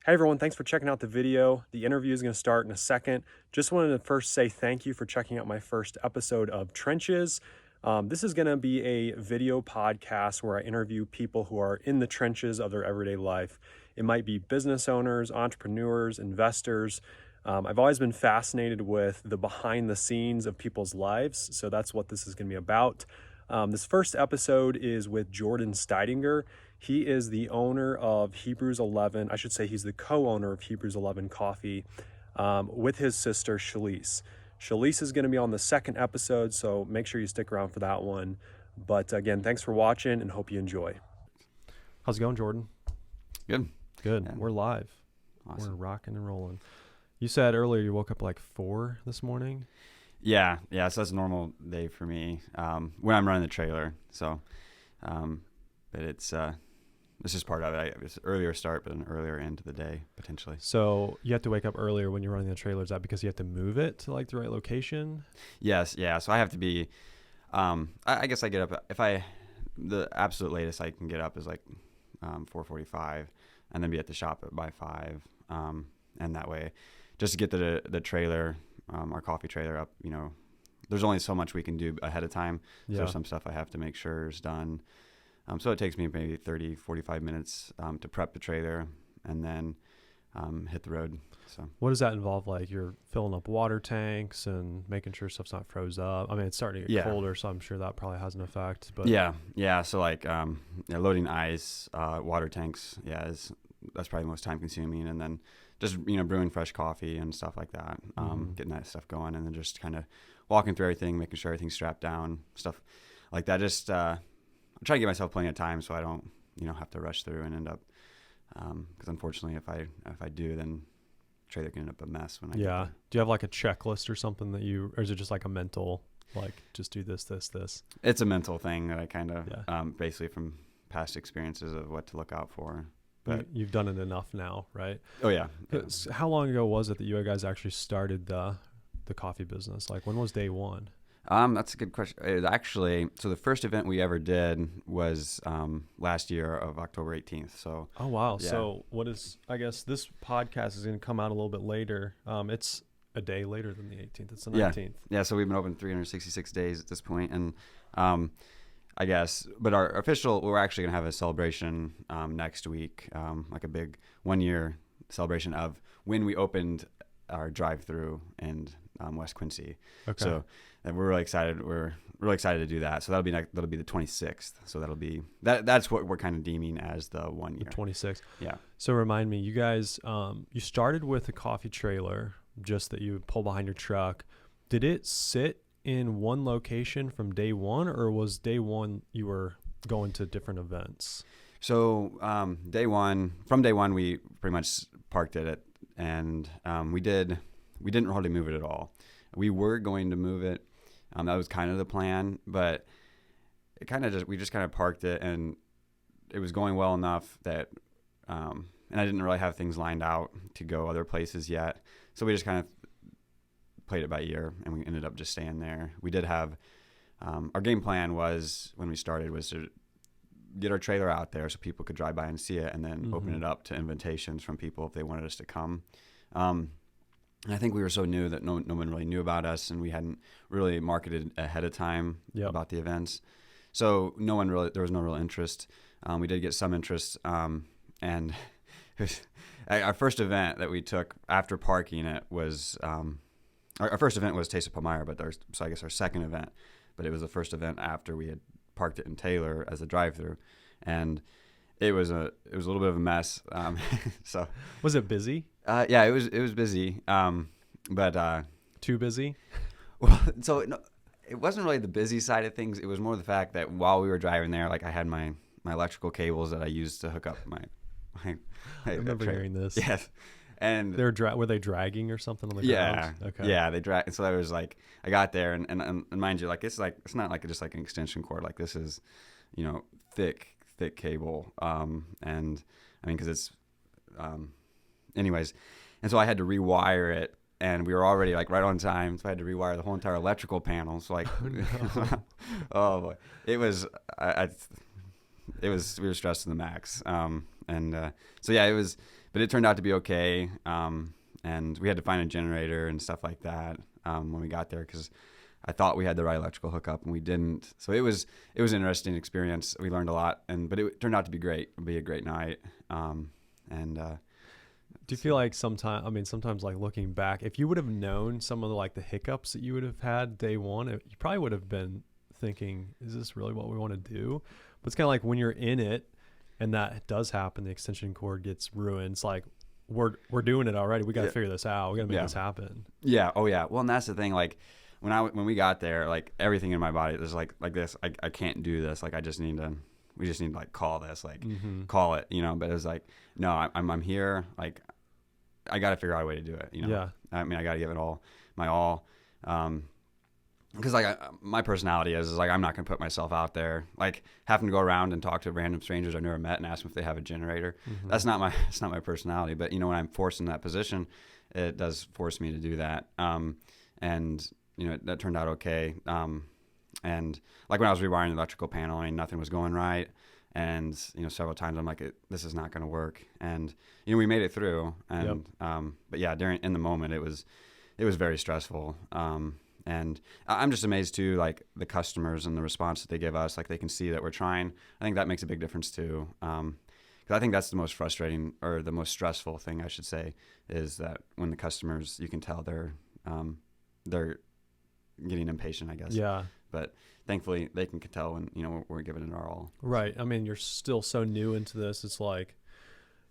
Hey everyone, thanks for checking out the video. The interview is going to start in a second. Just wanted to first say thank you for checking out my first episode of Trenches. This is going to be a video podcast where I interview people who are in the trenches of their everyday life. It might be business owners, entrepreneurs, investors. I've always been fascinated with the behind the scenes of people's lives, so that's what this is going to be about. This first episode is with Jordan Steidinger. He is the owner of Hebrews 11. I should say he's the co-owner of Hebrews 11 Coffee with his sister, Shalise. Shalise is going to be on the second episode, so make sure you stick around for that one. But again, thanks for watching and hope you enjoy. How's it going, Jordan? Good. Good. Yeah. We're live. Awesome. We're rocking and rolling. You said earlier you woke up like 4 this morning? Yeah. So that's a normal day for me when I'm running the trailer. So, but it's just part of it. It's an earlier start, but an earlier end of the day potentially. So you have to wake up earlier when you're running the trailer. Is that because you have to move it to like the right location? Yes. Yeah. So I have to be. I guess I get up the absolute latest I can get up is like 4:45, and then be at the shop by 5. And that way, just to get the trailer, our coffee trailer up. You know, there's only so much we can do ahead of time. So there's some stuff I have to make sure is done. So it takes me maybe 30, 45 minutes to prep the trailer and then hit the road. So what does that involve? Like you're filling up water tanks and making sure stuff's not froze up. I mean, it's starting to get colder, so I'm sure that probably has an effect. But yeah. So like loading ice, water tanks. That's probably the most time consuming. And then just brewing fresh coffee and stuff like that. Getting that stuff going, and then just kind of walking through everything, making sure everything's strapped down, stuff like that. Just I try to give myself plenty of time so I don't, have to rush through and end up, because unfortunately, if I do, then the trailer can end up a mess when I get there. Do you have like a checklist or something or is it just like a mental, like just do this? It's a mental thing that I kind of, basically from past experiences of what to look out for. But you've done it enough now, right? Oh yeah. How long ago was it that you guys actually started the coffee business? Like when was day one? That's a good question. It was actually, so the first event we ever did was last year of October 18th. So. Oh, wow. Yeah. So I guess this podcast is going to come out a little bit later. It's a day later than the 18th. It's the 19th. Yeah. So we've been open 366 days at this point. And I guess, but we're actually going to have a celebration next week, like a big 1-year celebration of when we opened our drive-through in West Quincy. Okay. So and we're really excited. We're really excited to do that. So that'll be the 26th. So that'll be that's what we're kind of deeming as the 1 year. The 26th. Yeah. So remind me, you guys, you started with a coffee trailer, just that you pull behind your truck. Did it sit in one location from day one, or was day one you were going to different events? So from day one, we pretty much parked it and we didn't hardly move it at all. We were going to move it. That was kind of the plan, but we just kind of parked it, and it was going well enough that, and I didn't really have things lined out to go other places yet. So we just kind of played it by ear, and we ended up just staying there. We did have, our game plan was when we started was to get our trailer out there so people could drive by and see it, and then open it up to invitations from people if they wanted us to come. And I think we were so new that no one really knew about us, and we hadn't really marketed ahead of time about the events. So there was no real interest. We did get some interest, and our first event that we took after parking it was, our first event was Taste of Palmyra, so I guess our second event, but it was the first event after we had parked it in Taylor as a drive-through, and it was a little bit of a mess. So was it busy? Yeah, it was busy, but too busy. Well, so it wasn't really the busy side of things. It was more the fact that while we were driving there, like I had my electrical cables that I used to hook up my I remember hearing this. Yes, and were they dragging or something on the ground? Okay. Yeah, they drag. So I was like, I got there, and mind you, like it's not like just like an extension cord. Like this is, thick cable, and I mean because it's. Anyways, and so I had to rewire it, and we were already like right on time, so I had to rewire the whole entire electrical panel. So like, oh boy, it was we were stressed to the max. So yeah, it was but it turned out to be okay. And we had to find a generator and stuff like that when we got there, because I thought we had the right electrical hookup and we didn't. So it was an interesting experience. We learned a lot, but it turned out to be great. It'd be a great night. Do you feel like sometimes like looking back, if you would have known some of the hiccups that you would have had day one, you probably would have been thinking, is this really what we want to do? But it's kind of like when you're in it and that does happen, the extension cord gets ruined. It's like, we're doing it already. We got to figure this out. We got to make this happen. Yeah. Oh yeah. Well, and that's the thing. Like when we got there, like everything in my body was like this. I can't do this. Like we just need to like call this, like call it, but it was like, no, I'm here. Like I got to figure out a way to do it. Yeah. I mean, I got to give it my all. Because my personality is like, I'm not going to put myself out there, like having to go around and talk to random strangers I've never met and ask them if they have a generator. That's not my personality. But when I'm forced in that position, it does force me to do that. And that turned out okay. And like when I was rewiring the electrical panel, I mean, nothing was going right. And, several times I'm like, this is not going to work. And, we made it through. And, but yeah, in the moment, it was very stressful. And I'm just amazed too, like the customers and the response that they give us, like they can see that we're trying. I think that makes a big difference too. Because I think that's the most frustrating, or the most stressful thing I should say, is that when the customers, you can tell they're getting impatient, I guess. Yeah. But thankfully they can tell when, we're giving it our all. Right. I mean, you're still so new into this. It's like,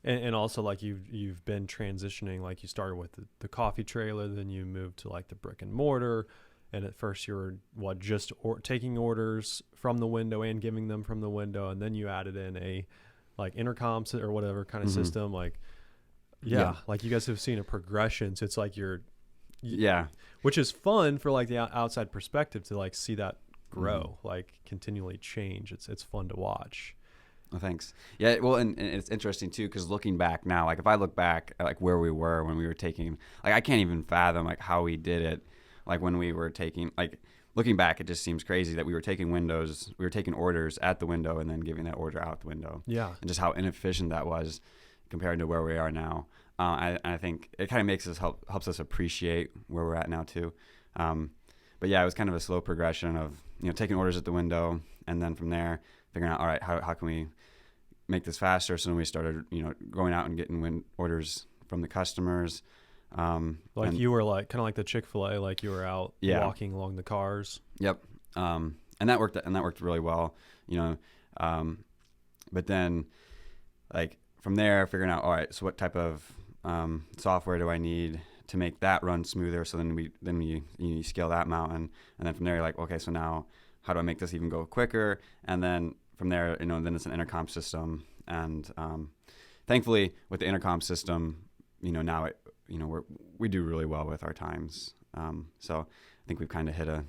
and also like you've been transitioning, like you started with the coffee trailer, then you moved to like the brick and mortar. And at first you were just taking orders from the window and giving them from the window. And then you added in a like intercom or whatever kind of system. Like, like you guys have seen a progression. So it's like which is fun for like the outside perspective to like see that grow, like continually change. It's fun to watch. Well, thanks. Yeah. Well, and it's interesting too, because looking back now, like if I look back at like where we were when we were taking, like I can't even fathom like how we did it. Like when we were taking, like looking back, it just seems crazy that we were taking orders at the window and then giving that order out the window. Yeah. And just how inefficient that was compared to where we are now. I think it kind of helps us appreciate where we're at now too. But yeah, it was kind of a slow progression of, taking orders at the window, and then from there figuring out, all right, how can we make this faster? So then we started, going out and getting orders from the customers. You were like kind of like the Chick-fil-A, like you were out walking along the cars. Yep. And that worked really well, but then like from there figuring out, all right, so what type of software do I need to make that run smoother? So then you scale that mountain, and then from there you're like, okay, so now how do I make this even go quicker? And then from there, then it's an intercom system, and thankfully with the intercom system, now we do really well with our times. So I think we've kind of hit a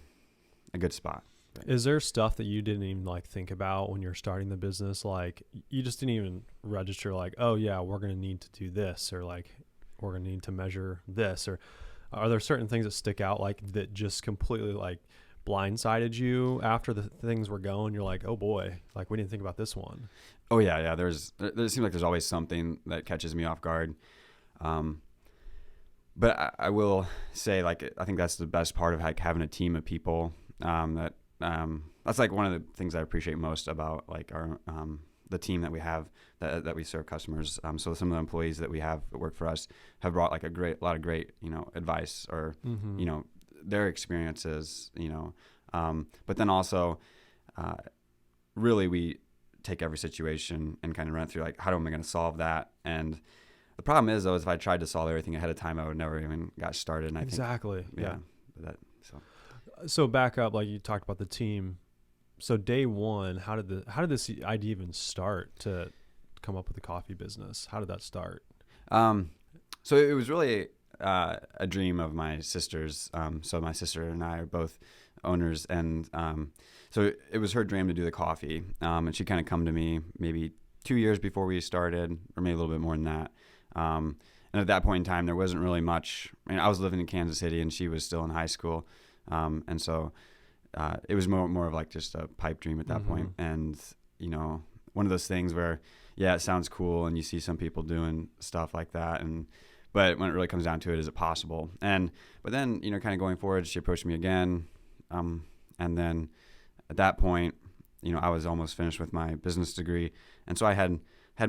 good spot. Is there stuff that you didn't even like think about when you're starting the business? Like you just didn't even register like, oh yeah, we're going to need to do this, or like we're going to need to measure this, or are there certain things that stick out like that just completely like blindsided you after the things were going? You're like, oh boy, like we didn't think about this one. Oh yeah. There seems like there's always something that catches me off guard. But I will say, like, I think that's the best part of like having a team of people. That's like one of the things I appreciate most about like our the team that we have that we serve customers. So some of the employees that we have that work for us have brought like a lot of great advice, or their experiences. But then also, really we take every situation and kind of run through like, how am I going to solve that? And the problem is, though, is if I tried to solve everything ahead of time, I would never even got started. And I think, yeah. So back up, like you talked about the team. So day one, how did this idea even start to come up with the coffee business? How did that start? So it was really a dream of my sister's. So my sister and I are both owners, and so it was her dream to do the coffee. And she kind of come to me maybe 2 years before we started, or maybe a little bit more than that. And at that point in time, there wasn't really much. I mean, I was living in Kansas City, and she was still in high school, and so it was more of like just a pipe dream at that point. And one of those things where yeah, it sounds cool, and you see some people doing stuff like that, but when it really comes down to it, is it possible? But then, kind of going forward, she approached me again, and then at that point, I was almost finished with my business degree, and so I had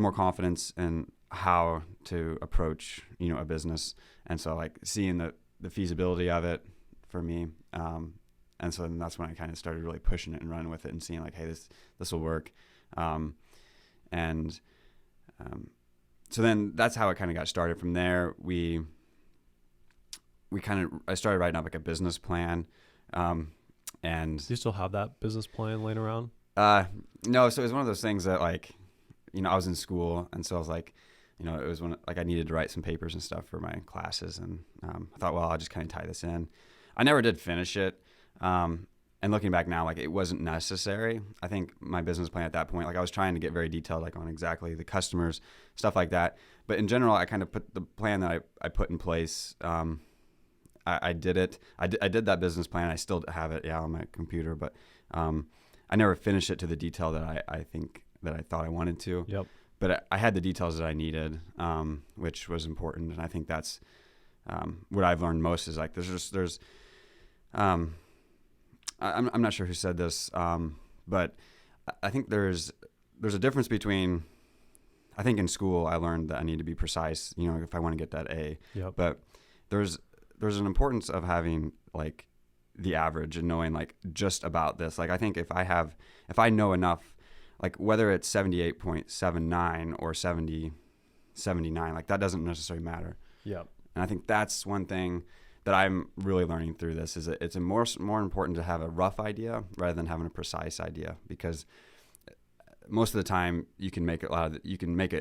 more confidence in how to approach, a business, and so like seeing the feasibility of it for me, and so then that's when I kind of started really pushing it and running with it and seeing like, hey, this will work, so then that's how it kind of got started. From there, I started writing up like a business plan, and Do you still have that business plan laying around? no, so it was one of those things that like, I was in school, and so I was like, it was when like I needed to write some papers and stuff for my classes, and I thought, well, I'll just kind of tie this in. I never did finish it, and looking back now, like it wasn't necessary. I think my business plan at that point, like I was trying to get very detailed, like on exactly the customers, stuff like that. But in general, I kind of put the plan that I put in place. I did it. I did that business plan. I still have it, on my computer, but I never finished it to the detail that I think that I thought I wanted to. Yep. But I had the details that I needed, which was important. And I think that's what I've learned most is like I'm not sure who said this, but I think there's a difference between, I think in school I learned that I need to be precise, if I want to get that A. Yep. But there's an importance of having like the average and knowing like just about this. Like I think if I know enough, like whether it's 78.79 or 79, like that doesn't necessarily matter. Yep. And I think that's one thing that I'm really learning through this is that it's more important to have a rough idea rather than having a precise idea, because most of the time you can make it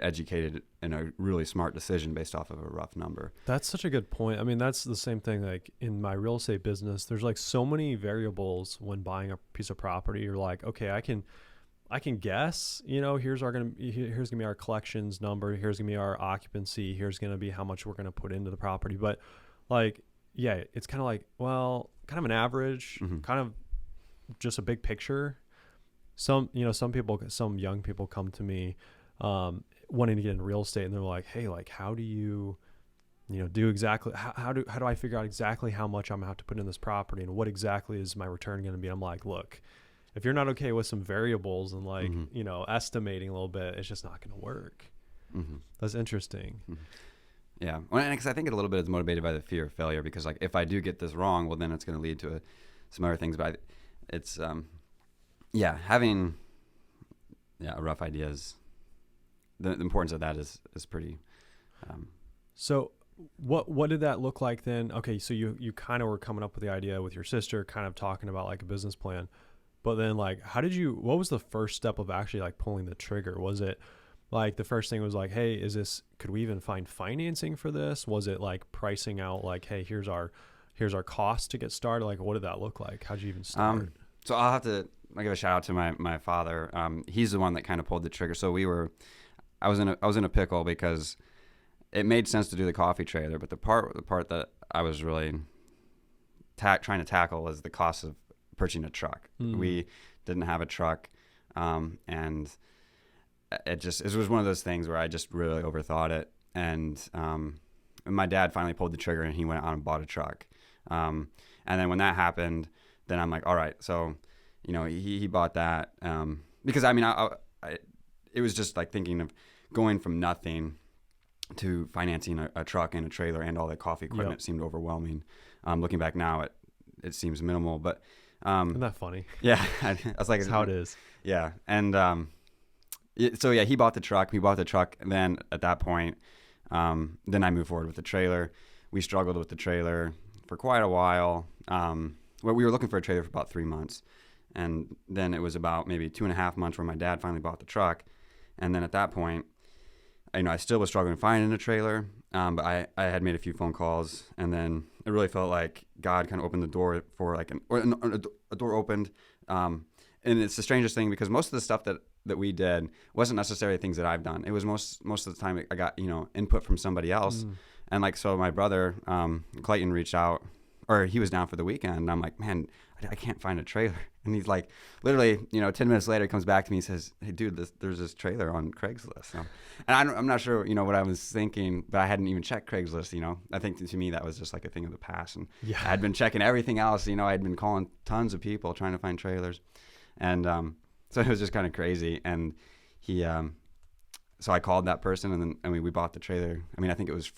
educated and a really smart decision based off of a rough number. That's such a good point. I mean, that's the same thing like in my real estate business. There's like so many variables when buying a piece of property. You're like, okay, I can guess, here's gonna be our collections number, here's gonna be our occupancy, here's gonna be how much we're gonna put into the property. But like, yeah, it's kind of like, well, kind of an average, kind of just a big picture. Some young people come to me wanting to get into real estate, and they're like, hey, like, how do you, do exactly, how do I figure out exactly how much I'm gonna have to put in this property and what exactly is my return going to be? I'm like, look, if you're not okay with some variables and like, estimating a little bit, it's just not going to work. That's interesting. Yeah. Well, because I think it a little bit is motivated by the fear of failure, because like if I do get this wrong, well, then it's going to lead to some other things. But it's, having, a rough idea is, the importance of that is pretty. So what did that look like then? Okay. So you kind of were coming up with the idea with your sister, kind of talking about like a business plan, but then like, what was the first step of actually like pulling the trigger? Was it like the first thing was like, hey, could we even find financing for this? Was it like pricing out like, hey, here's our cost to get started? Like, what did that look like? How'd you even start? So I'll have to give a shout out to my father. He's the one that kind of pulled the trigger. So I was in a pickle because it made sense to do the coffee trailer, but the part that I was really trying to tackle is the cost of purchasing a truck. We didn't have a truck, and it was one of those things where I just really overthought it. And my dad finally pulled the trigger and he went out and bought a truck. And then when that happened, then I'm like, all right. So, he bought that. Because I mean, it was just like thinking of going from nothing to financing a truck and a trailer and all the coffee equipment seemed overwhelming. Looking back now, it seems minimal, but, isn't that funny? Yeah. I was like, that's how it is. Yeah. And, so yeah, he bought the truck. And then at that point, then I moved forward with the trailer. We struggled with the trailer for quite a while. We were looking for a trailer for about 3 months. And then it was about maybe 2.5 months where my dad finally bought the truck. And then at that point, I still was struggling finding a trailer. But I had made a few phone calls, and then it really felt like God kind of opened the door for like a door opened. And it's the strangest thing, because most of the stuff that we did wasn't necessarily things that I've done. It was most of the time I got, input from somebody else. And like, so my brother, Clayton, reached out, or he was down for the weekend. And I'm like, man, I can't find a trailer. And he's like, literally, 10 minutes later, he comes back to me and says, hey, dude, there's this trailer on Craigslist. And I'm not sure, what I was thinking, but I hadn't even checked Craigslist, I think to me that was just like a thing of the past. And Yeah. I had been checking everything else. I'd been calling tons of people trying to find trailers. And so it was just kind of crazy. And he, so I called that person, and then, we bought the trailer. I think it was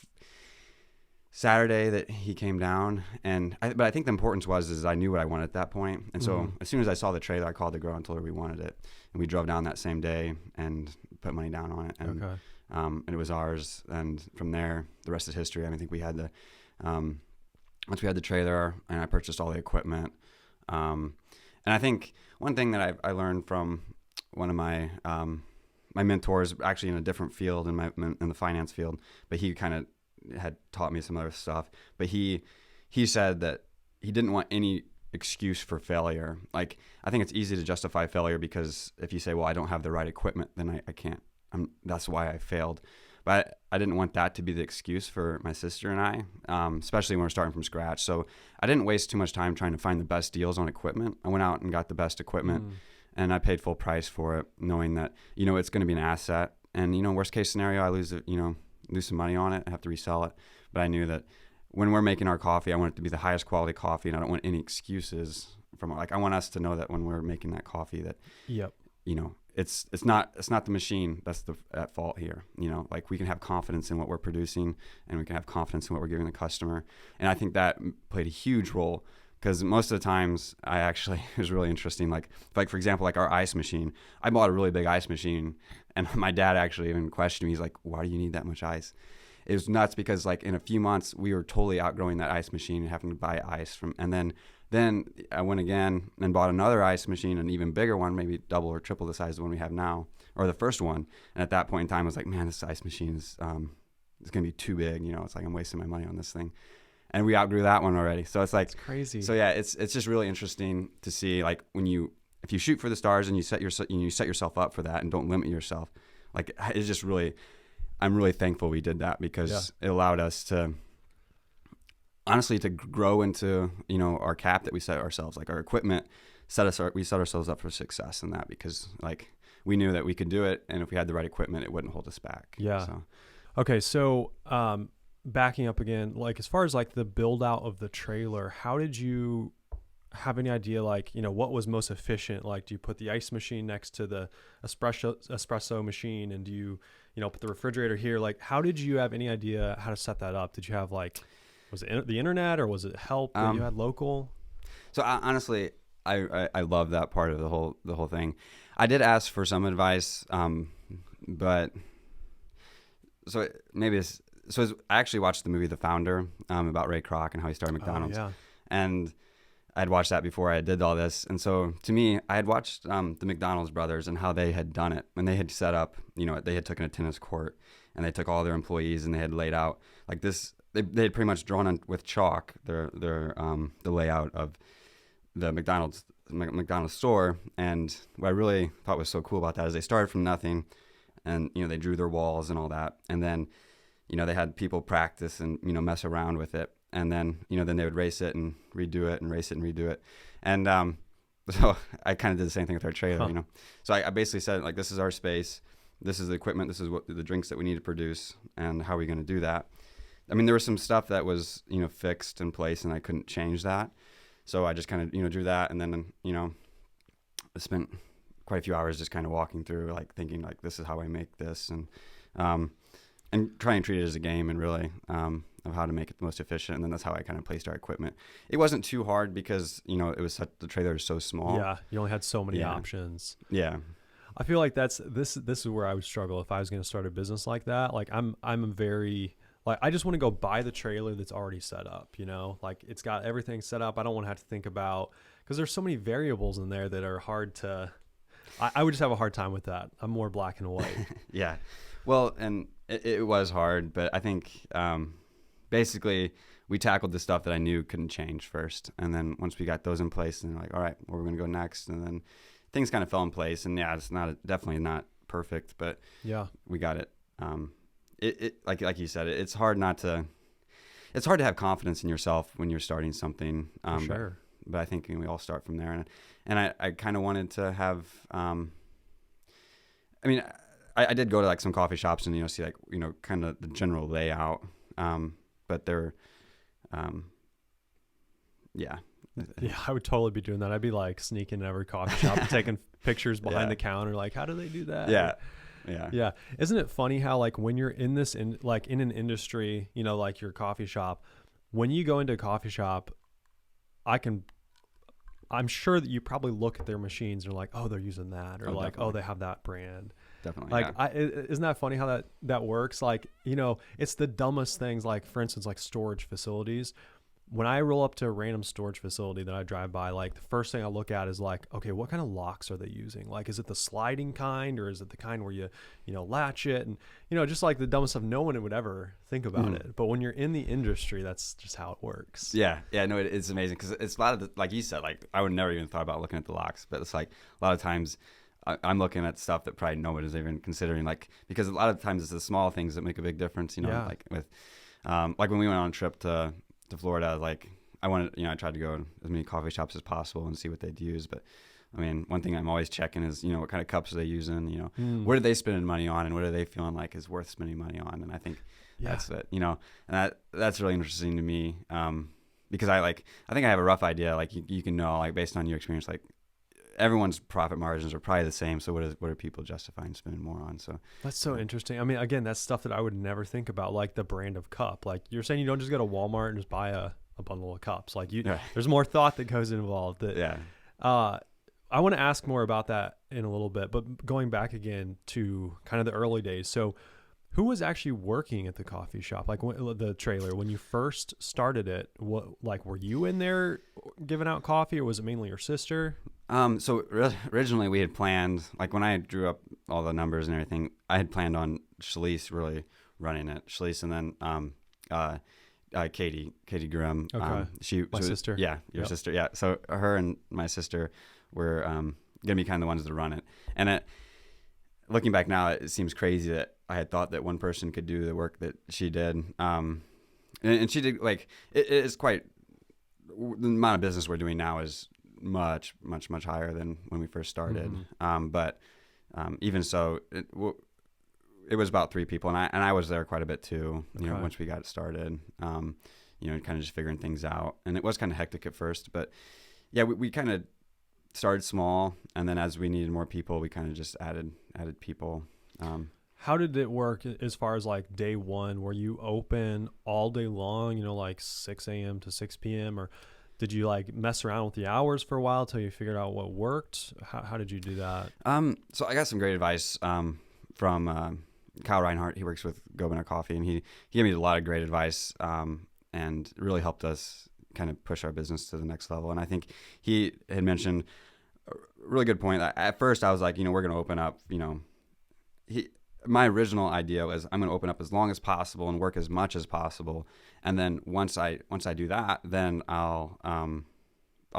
Saturday that he came down, but I think the importance was I knew what I wanted at that point. And so as soon as I saw the trailer, I called the girl and told her we wanted it, and we drove down that same day and put money down on it. And, and it was ours. And from there, the rest is history. I think we had once we had the trailer, and I purchased all the equipment. And I think one thing that I learned from one of my mentors, actually in a different field, in the finance field, but he kind of had taught me some other stuff, but he said that he didn't want any excuse for failure. Like, I think it's easy to justify failure because if you say, well, I don't have the right equipment, then I can't, that's why I failed. But I didn't want that to be the excuse for my sister and I, especially when we're starting from scratch. So I didn't waste too much time trying to find the best deals on equipment. I went out and got the best equipment, and I paid full price for it, knowing that, it's going to be an asset. And, worst case scenario, I lose it, lose some money on it, I have to resell it. But I knew that when we're making our coffee, I want it to be the highest quality coffee, and I don't want any excuses from it. Like, I want us to know that when we're making that coffee that, it's not the machine that's at fault here. Like, we can have confidence in what we're producing, and we can have confidence in what we're giving the customer. And I think that played a huge role, because most of the times it was really interesting. Like for example, like our ice machine, I bought a really big ice machine, and my dad actually even questioned me. He's like, why do you need that much ice? It was nuts, because like in a few months we were totally outgrowing that ice machine and having to buy ice and then I went again and bought another ice machine, an even bigger one, maybe double or triple the size of the one we have now, or the first one. And at that point in time, I was like, man, this ice machine is it's gonna be too big. It's like I'm wasting my money on this thing. And we outgrew that one already. So it's like, it's crazy. So yeah, it's just really interesting to see, like, if you shoot for the stars and you set yourself up for that and don't limit yourself, like, it's just really, I'm really thankful we did that, because it allowed us to honestly to grow into, our cap that we set ourselves. Like, our equipment we set ourselves up for success in that, because like we knew that we could do it, and if we had the right equipment, it wouldn't hold us back. Yeah. So. Okay. So, backing up again, like, as far as like the build out of the trailer, how did you have any idea, like, what was most efficient? Like, do you put the ice machine next to the espresso machine, and do you, put the refrigerator here? Like, how did you have any idea how to set that up? Did you have, like, was it the internet, or was it help that you had local? So honestly, I love that part of the whole thing. I did ask for some advice, but I actually watched the movie The Founder, about Ray Kroc and how he started McDonald's. Oh, yeah. And I'd watched that before I did all this. And so to me, I had watched the McDonald's brothers and how they had done it. And they had set up, they had taken a tennis court, and they took all their employees, and they had laid out like this. They had pretty much drawn on with chalk the layout of the McDonald's store. And what I really thought was so cool about that is they started from nothing, and they drew their walls and all that, and then they had people practice and mess around with it, and then then they would race it and redo it, and race it and redo it. And so I kind of did the same thing with our trailer. So I basically said, like, this is our space, this is the equipment, this is what the drinks that we need to produce, and how are we going to do that. There was some stuff that was fixed in place, and I couldn't change that. So I just kind of drew that, and then I spent quite a few hours just kind of walking through, like, thinking, like, this is how I make this, and try and treat it as a game, and really of how to make it the most efficient. And then that's how I kind of placed our equipment. It wasn't too hard, because it was the trailer is so small. Yeah, you only had so many options. Yeah, I feel like this is where I would struggle if I was going to start a business like that. Like, I'm very, like, I just want to go buy the trailer that's already set up, like, it's got everything set up. I don't want to have to think about, because there's so many variables in there that are hard to, I would just have a hard time with that. I'm more black and white. Yeah. Well, and it was hard, but I think basically we tackled the stuff that I knew couldn't change first. And then once we got those in place, and like, all right, where we're going to go next. And then things kind of fell in place, and yeah, it's definitely not perfect, but yeah, we got it. Like you said, it's hard to have confidence in yourself when you're starting something. For sure. but I think we all start from there. And I kind of wanted to have, I mean, I did go to like some coffee shops and, see like, kind of the general layout. But they're, yeah. Yeah, I would totally be doing that. I'd be like sneaking in every coffee shop and taking pictures behind the counter. Like, how do they do that? Yeah. Yeah. Isn't it funny how like when you're in this, in an industry, like your coffee shop, when you go into a coffee shop, I'm sure that you probably look at their machines and you're like, oh, they're using that, or like, definitely. oh, they have that brand. Definitely. Like, isn't that funny how that works? Like, it's the dumbest things. Like, for instance, like storage facilities. When I roll up to a random storage facility that I drive by, like the first thing I look at is like, okay, what kind of locks are they using? Like, is it the sliding kind, or is it the kind where you latch it? And, just like the dumbest stuff, no one would ever think about it. But when you're in the industry, that's just how it works. Yeah. No, it's amazing. Cause it's a lot of like you said, like I would never even thought about looking at the locks, but it's like a lot of times I'm looking at stuff that probably nobody's even considering, like, because a lot of times it's the small things that make a big difference, like with, like when we went on a trip to Florida, like I tried to go to as many coffee shops as possible and see what they'd use. But I mean, one thing I'm always checking is, what kind of cups are they using, what are they spending money on, and what are they feeling like is worth spending money on. And I think that's it, and that's really interesting to me. Because I think I have a rough idea, like you can know, like based on your experience, like everyone's profit margins are probably the same. So what are people justifying spending more on? So that's so interesting. I mean, again, that's stuff that I would never think about, like the brand of cup. Like you're saying, you don't just go to Walmart and just buy a bundle of cups. Like there's more thought that goes involved. I want to ask more about that in a little bit, but going back again to kind of the early days. So who was actually working at the coffee shop? Like the trailer, when you first started it, were you in there giving out coffee, or was it mainly your sister? So originally we had planned, like when I drew up all the numbers and everything, I had planned on Shalise really running it. Shalise, and then Katie Grimm. Okay. She sister. Yeah, your sister. Yeah. So her and my sister were gonna be kind of the ones to run it. And looking back now, it seems crazy that I had thought that one person could do the work that she did. And she did, like, it is quite, the amount of business we're doing now is much, much, much higher than when we first started. Mm-hmm. But even so, it was about 3 people, and I was there quite a bit too, once we got started, kind of just figuring things out. And it was kind of hectic at first, but yeah, we kind of started small, and then as we needed more people, we kind of just added people. How did it work as far as like day one? Were you open all day long, like 6 a.m. to 6 p.m., or did you like mess around with the hours for a while till you figured out what worked? How did you do that? So I got some great advice from Kyle Reinhardt. He works with Go Banner Coffee, and he gave me a lot of great advice and really helped us kind of push our business to the next level. And I think he had mentioned a really good point. At first I was like, we're going to open up, my original idea was I'm going to open up as long as possible and work as much as possible. And then once I do that, then I'll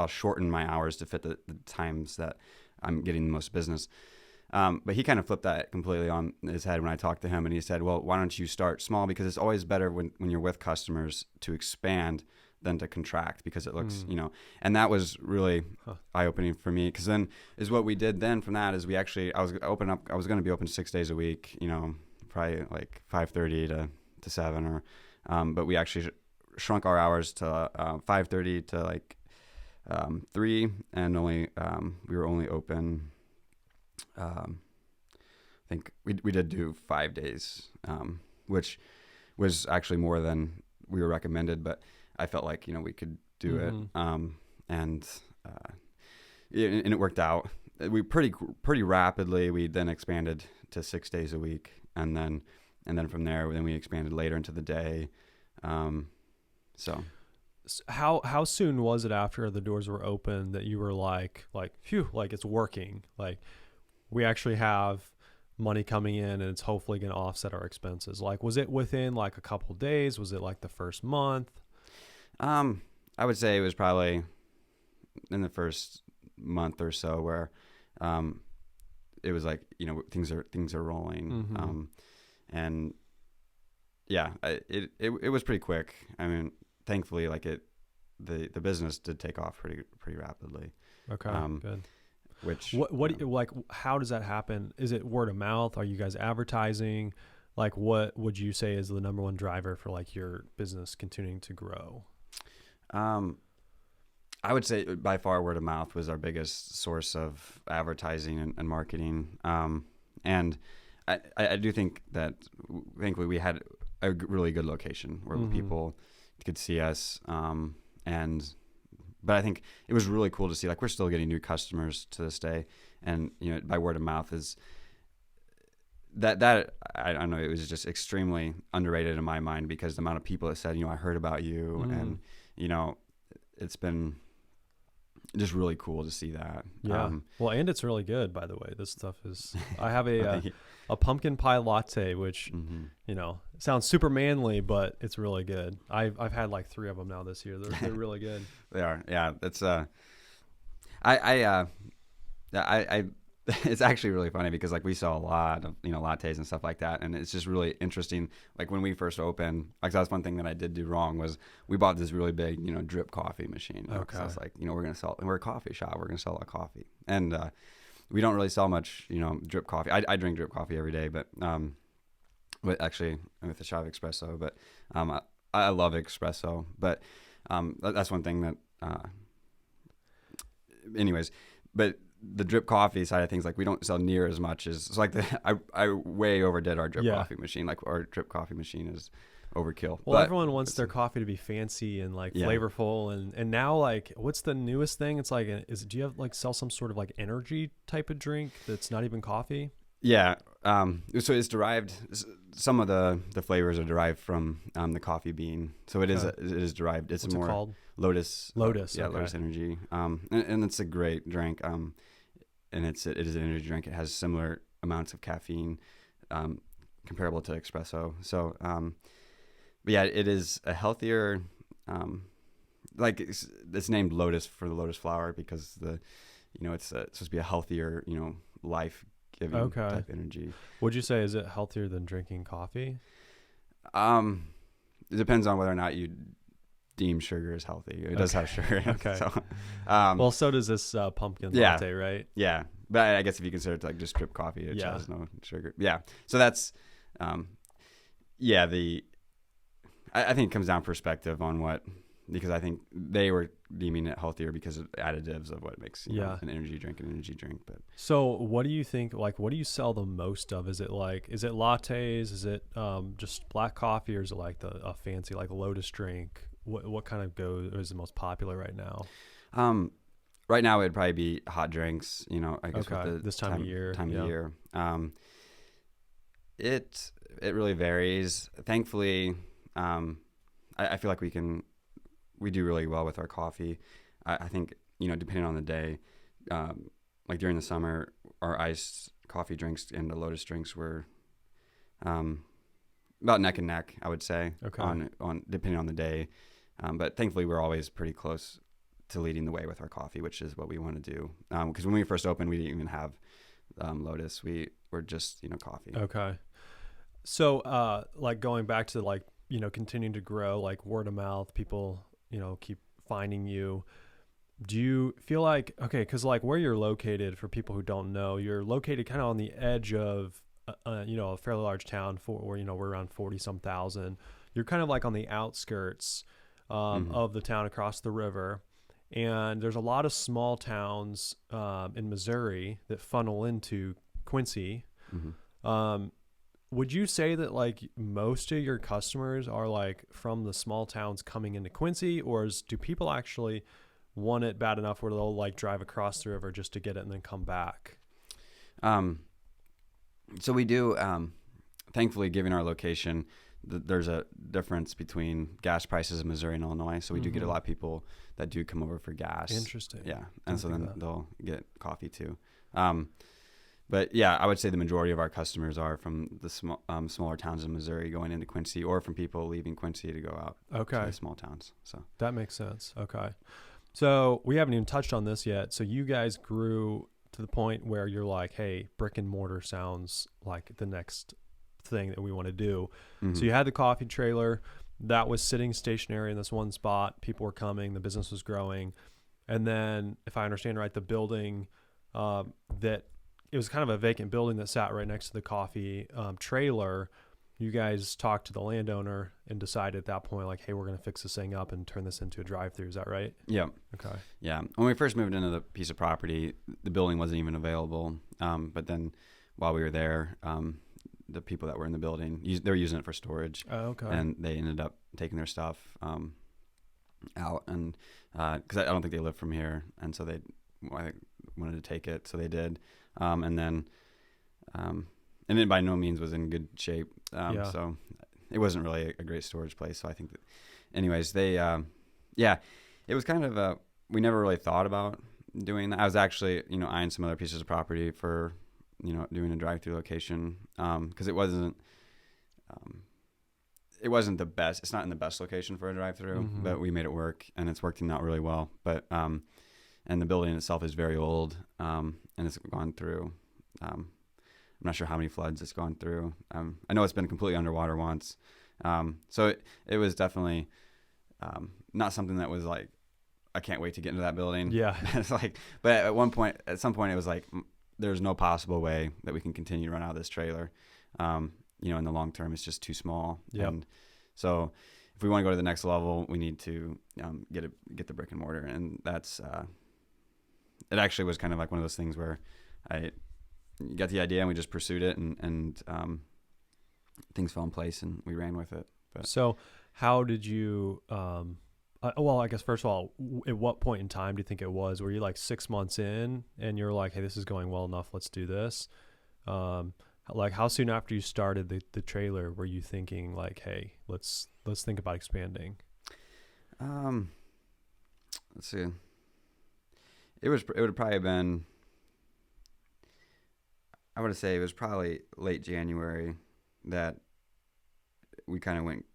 shorten my hours to fit the times that I'm getting the most business. But he kind of flipped that completely on his head when I talked to him, and he said, well, why don't you start small? Because it's always better when you're with customers to expand than to contract, because it looks, and that was really eye-opening for me. Because then is what we did then from that is I was going to be open 6 days a week, probably like 5:30 to 7, or, but we actually shrunk our hours to 5:30 to like 3, and we were only open. I think we did do 5 days, which was actually more than we were recommended, but I felt like, we could do it. And it worked out. We pretty rapidly, we then expanded to 6 days a week. And then from there, we expanded later into the day. So how soon was it after the doors were open that you were like, phew, like it's working? Like we actually have money coming in and it's hopefully going to offset our expenses. Like, was it within like a couple days? Was it like the first month? I would say it was probably in the first month or so where, it was like, things are rolling. And yeah, it was pretty quick. I mean, thankfully, like the business did take off pretty rapidly. Okay, good. Which What do you, like? How does that happen? Is it word of mouth? Are you guys advertising? Like, what would you say is the number one driver for like your business continuing to grow? I would say by far word of mouth was our biggest source of advertising and marketing. And I do think that thankfully we had a really good location where people could see us. But I think it was really cool to see, like, we're still getting new customers to this day. And, by word of mouth is that I don't know, it was just extremely underrated in my mind, because the amount of people that said, I heard about you, and, it's been just really cool to see that. Yeah. Well, and it's really good, by the way. This stuff is, I have a pumpkin pie latte, which, sounds super manly, but it's really good. I've had like 3 of them now this year. They're really good. They are. Yeah. That's, it's actually really funny because like we saw a lot of, lattes and stuff like that. And it's just really interesting. Like when we first opened, like that's one thing that I did do wrong was we bought this really big, drip coffee machine. Okay. So it's like, we're a coffee shop. We're going to sell a coffee. And, we don't really sell much, drip coffee. I drink drip coffee every day, but actually with a shot of espresso, but, I love espresso, but, that's one thing that, anyways, but the drip coffee side of things, like we don't sell near as much as it's like I way overdid our drip coffee machine. Like our drip coffee machine is overkill. Well, everyone wants their coffee to be fancy and like flavorful, and now like what's the newest thing? It's like do you have like sell some sort of like energy type of drink that's not even coffee? Yeah. So it's derived. Some of the flavors are derived from the coffee bean. So it is derived. It's What's more it called? Lotus. Yeah, okay. Lotus Energy. And it's a great drink. And it is an energy drink. It has similar amounts of caffeine, comparable to espresso. So, but yeah, it is a healthier. Like it's named Lotus for the lotus flower because it's supposed to be a healthier, life giving type energy. Would you say is it healthier than drinking coffee? It depends on whether or not you deem sugar as healthy. It does have sugar. Okay. So, well, so does this pumpkin latte, right? Yeah. But I guess if you consider it like just drip coffee, it has no sugar. Yeah. So that's, I think it comes down perspective on because I think they were deeming it healthier because of additives of what makes an energy drink an energy drink. But so what do you think, like, what do you sell the most of? Is it lattes? Is it just black coffee, or is it like a fancy like Lotus drink? What kind of is the most popular right now? Right now it'd probably be hot drinks, I guess with this time of year. It really varies. Thankfully, I feel like we do really well with our coffee. I think, depending on the day, like during the summer, our iced coffee drinks and the Lotus drinks were about neck and neck, I would say, on depending on the day. But thankfully, we're always pretty close to leading the way with our coffee, which is what we want to do. Because when we first opened, we didn't even have Lotus. We were just, coffee. Okay. So, like going back to like, continuing to grow, like word of mouth, people, keep finding you. Do you feel like, because like where you're located, for people who don't know, you're located kind of on the edge of, a fairly large town where, we're around 40-some thousand. You're kind of like on the outskirts of the town across the river. And there's a lot of small towns in Missouri that funnel into Quincy. Mm-hmm. Would you say that like most of your customers are like from the small towns coming into Quincy, or do people actually want it bad enough where they'll like drive across the river just to get it and then come back? So we do, thankfully, given our location, there's a difference between gas prices in Missouri and Illinois. So we do get a lot of people that do come over for gas. Interesting. Yeah. And so then they'll get coffee too. But yeah, I would say the majority of our customers are from the smaller towns in Missouri going into Quincy, or from people leaving Quincy to go out to the small towns. So that makes sense. Okay. So we haven't even touched on this yet. So you guys grew to the point where you're like, hey, brick and mortar sounds like the next thing that we want to do. Mm-hmm. So you had the coffee trailer, that was sitting stationary in this one spot. People were coming, the business was growing. And then, if I understand right, the building that it was kind of a vacant building that sat right next to the coffee trailer. You guys talked to the landowner and decided at that point, like, hey, we're going to fix this thing up and turn this into a drive-through. Is that right? Yeah. Okay. Yeah. When we first moved into the piece of property, the building wasn't even available. But then while we were there, the people that were in the building, they were using it for storage. Oh, okay. And they ended up taking their stuff out. And because I don't think they lived from here. And so they wanted to take it. So they did. And then it by no means was in good shape. So it wasn't really a great storage place. So I think that, anyways, they, it was kind of we never really thought about doing that. I was actually, eyeing some other pieces of property for, doing a drive-through location. Cause it wasn't the best. It's not in the best location for a drive-through, but we made it work and it's working out really well. But, and the building itself is very old. And it's gone through, I'm not sure how many floods it's gone through. I know it's been completely underwater once. So it was definitely not something that was like, I can't wait to get into that building. Yeah. It's like, but at some point it was like, there's no possible way that we can continue to run out of this trailer. In the long term, it's just too small. Yep. And so if we want to go to the next level, we need to get the brick and mortar. And that's, it actually was kind of like one of those things where I got the idea and we just pursued it and things fell in place and we ran with it. But. So how did you, well, I guess first of all, at what point in time do you think it was? Were you like 6 months in and you're like, hey, this is going well enough, let's do this? Like how soon after you started the trailer were you thinking like, hey, let's think about expanding? Let's see. It would have probably been, I would say it was probably late January that we kind of went,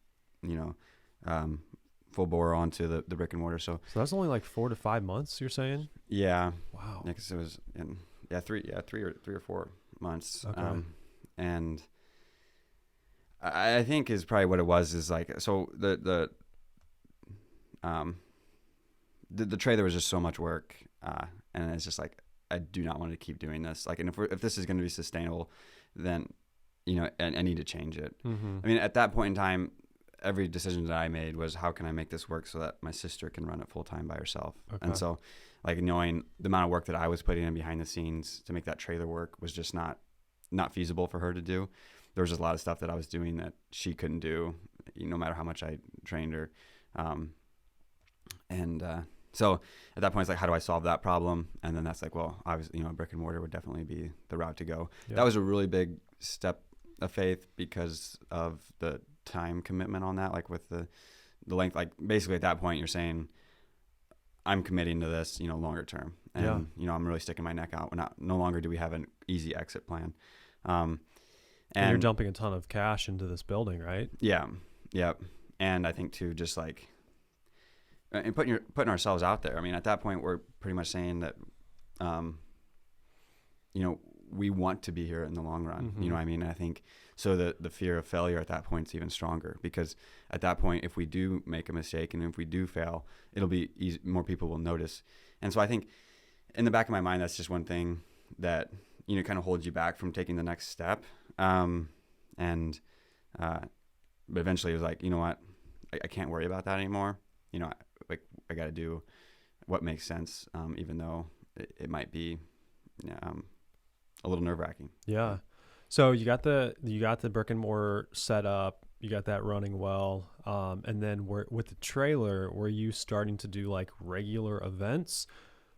full bore onto the brick and mortar. So that's only like 4 to 5 months, you're saying? Yeah. Wow. Yeah, because it was three or 4 months. Okay. And I think is probably what it was is like, so the trailer was just so much work. And it's just like, I do not want to keep doing this. Like, and if this is going to be sustainable, then, I need to change it. Mm-hmm. I mean, at that point in time, every decision that I made was how can I make this work so that my sister can run it full time by herself. Okay. And so like knowing the amount of work that I was putting in behind the scenes to make that trailer work was just not feasible for her to do. There was just a lot of stuff that I was doing that she couldn't do, no matter how much I trained her. So at that point, it's like, how do I solve that problem? And then that's like, well, obviously, brick and mortar would definitely be the route to go. Yep. That was a really big step of faith because of the time commitment on that, like with the length. Like basically at that point, you're saying, I'm committing to this, longer term. And, I'm really sticking my neck out. No longer do we have an easy exit plan. And you're dumping a ton of cash into this building, right? Yeah. Yep. And I think too, just like, and putting ourselves out there. I mean, at that point, we're pretty much saying that, we want to be here in the long run. Mm-hmm. You know what I mean? And I think so the fear of failure at that point is even stronger because at that point, if we do make a mistake and if we do fail, it'll be easy, more people will notice. And so I think in the back of my mind, that's just one thing that, kind of holds you back from taking the next step. But eventually it was like, you know what, I can't worry about that anymore. I got to do what makes sense, even though it might be a little nerve-wracking. Yeah. So you got the brick and mortar set up, you got that running well, and then with the trailer, were you starting to do like regular events?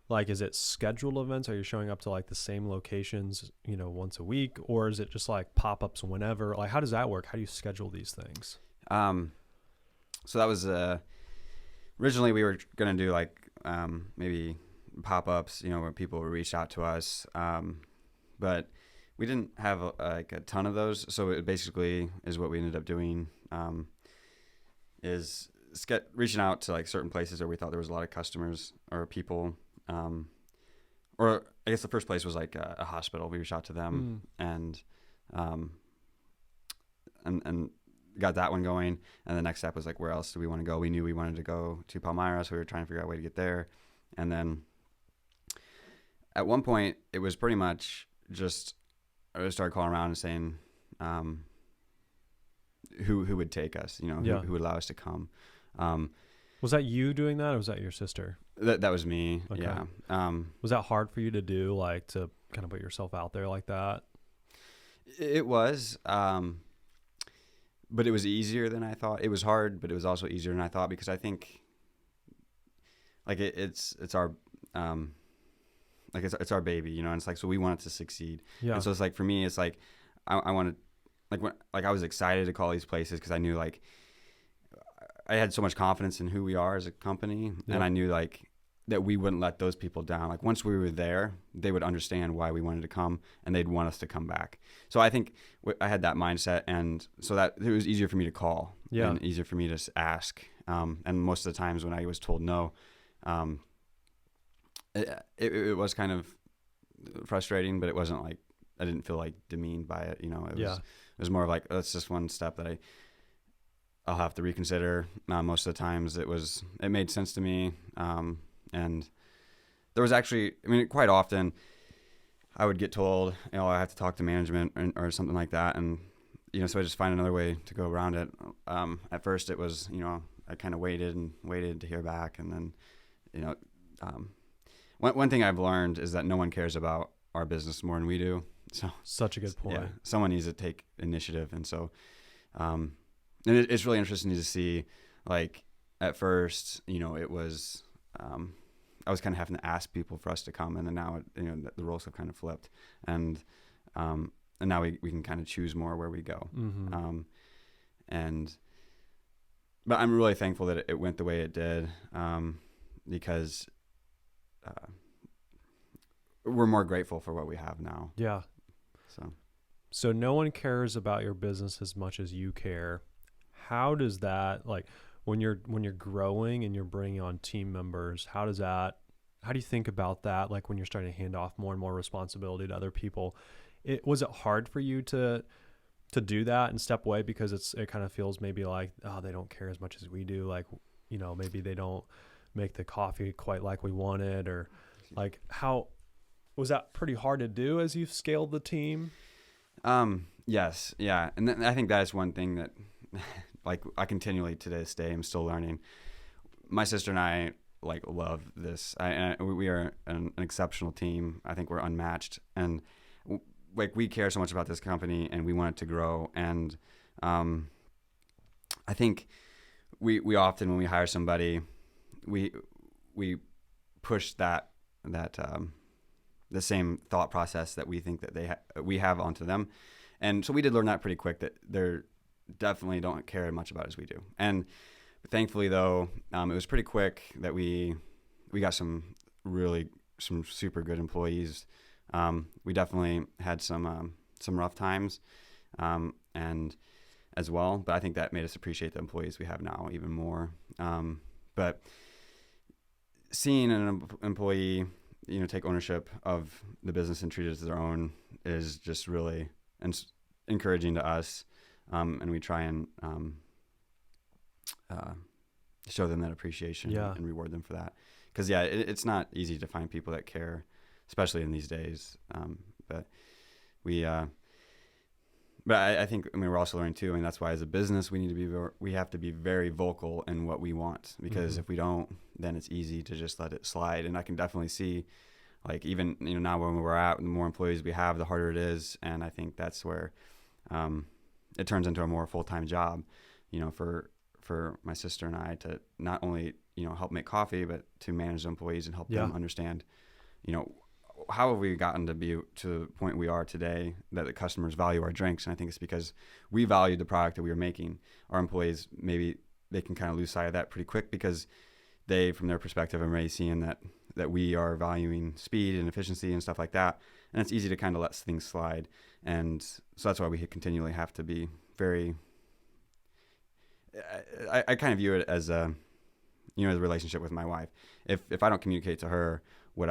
Like, is it scheduled events? Are you showing up to like the same locations, once a week, or is it just like pop-ups whenever? Like, how does that work? How do you schedule these things? So that was originally we were gonna do like maybe pop-ups, where people would reach out to us, but we didn't have a ton of those. So it basically is what we ended up doing is reaching out to like certain places where we thought there was a lot of customers or people. Or I guess the first place was like a hospital. We reached out to them and got that one going. And the next step was like, where else do we want to go? We knew we wanted to go to Palmyra, so we were trying to figure out a way to get there. And then at one point, it was pretty much just, I just started calling around and saying, who would take us, who would allow us to come. Was that you doing that, or was that your sister? That was me. Okay. Yeah. Was that hard for you to do, like to kind of put yourself out there like that? It was, but it was easier than I thought. It was hard, but it was also easier than I thought, because I think like it's our, like it's our baby, and it's like, so we want it to succeed. Yeah. And so it's like, for me, it's like, I wanted, like I was excited to call these places, because I knew like I had so much confidence in who we are as a company. Yeah. And I knew like that we wouldn't let those people down. Like once we were there, they would understand why we wanted to come, and they'd want us to come back. So I think I had that mindset, and so that it was easier for me to call, and easier for me to ask. And most of the times when I was told no, it was kind of frustrating, but it wasn't like, I didn't feel like demeaned by it. It was more of like, oh, that's just one step that I'll have to reconsider. Most of the times it made sense to me. And there was actually, quite often I would get told, I have to talk to management or something like that. And, so I just find another way to go around it. At first it was, I kind of waited to hear back. And then, one thing I've learned is that no one cares about our business more than we do. So such a good point. Yeah, someone needs to take initiative. And so, and it's really interesting to see, like at first, it was, I was kind of having to ask people for us to come, and then now, the roles have kind of flipped, and now we can kind of choose more where we go. Mm-hmm. But I'm really thankful that it went the way it did, because we're more grateful for what we have now. Yeah. So no one cares about your business as much as you care. How does that, like, when you're growing and you're bringing on team members, how do you think about that? Like when you're starting to hand off more and more responsibility to other people, was it hard for you to do that and step away, because it kind of feels maybe like, oh, they don't care as much as we do. Like, maybe they don't make the coffee quite like we wanted, or like, how was that pretty hard to do as you've scaled the team? Yes. Yeah. And I think that is one thing that like I continually to this day am still learning. My sister and I like love this. We are an exceptional team. I think we're unmatched, and like we care so much about this company, and we want it to grow. And I think we often, when we hire somebody, we push that the same thought process that we think that we have onto them. And so we did learn that pretty quick, that they're definitely don't care much about it as we do. And thankfully though, it was pretty quick that we got some super good employees. We definitely had some rough times, and as well, but I think that made us appreciate the employees we have now even more. But seeing an employee, take ownership of the business and treat it as their own is just really encouraging to us. And we try and show them that appreciation and reward them for that. Because, it's not easy to find people that care, especially in these days. But I think, we're also learning too, that's why as a business we have to be very vocal in what we want, because if we don't, then it's easy to just let it slide. And I can definitely see, like, even now when we're at, the more employees we have, the harder it is. And I think that's where it turns into a more full-time job, for my sister and I to not only help make coffee, but to manage the employees and help them understand, how have we gotten to be to the point we are today, that the customers value our drinks. And I think it's because we valued the product that we were making. Our employees, maybe they can kind of lose sight of that pretty quick, because they, from their perspective, are already seeing that we are valuing speed and efficiency and stuff like that. And it's easy to kind of let things slide. And so that's why we continually have to be very, I kind of view it as a relationship with my wife. If I don't communicate to her when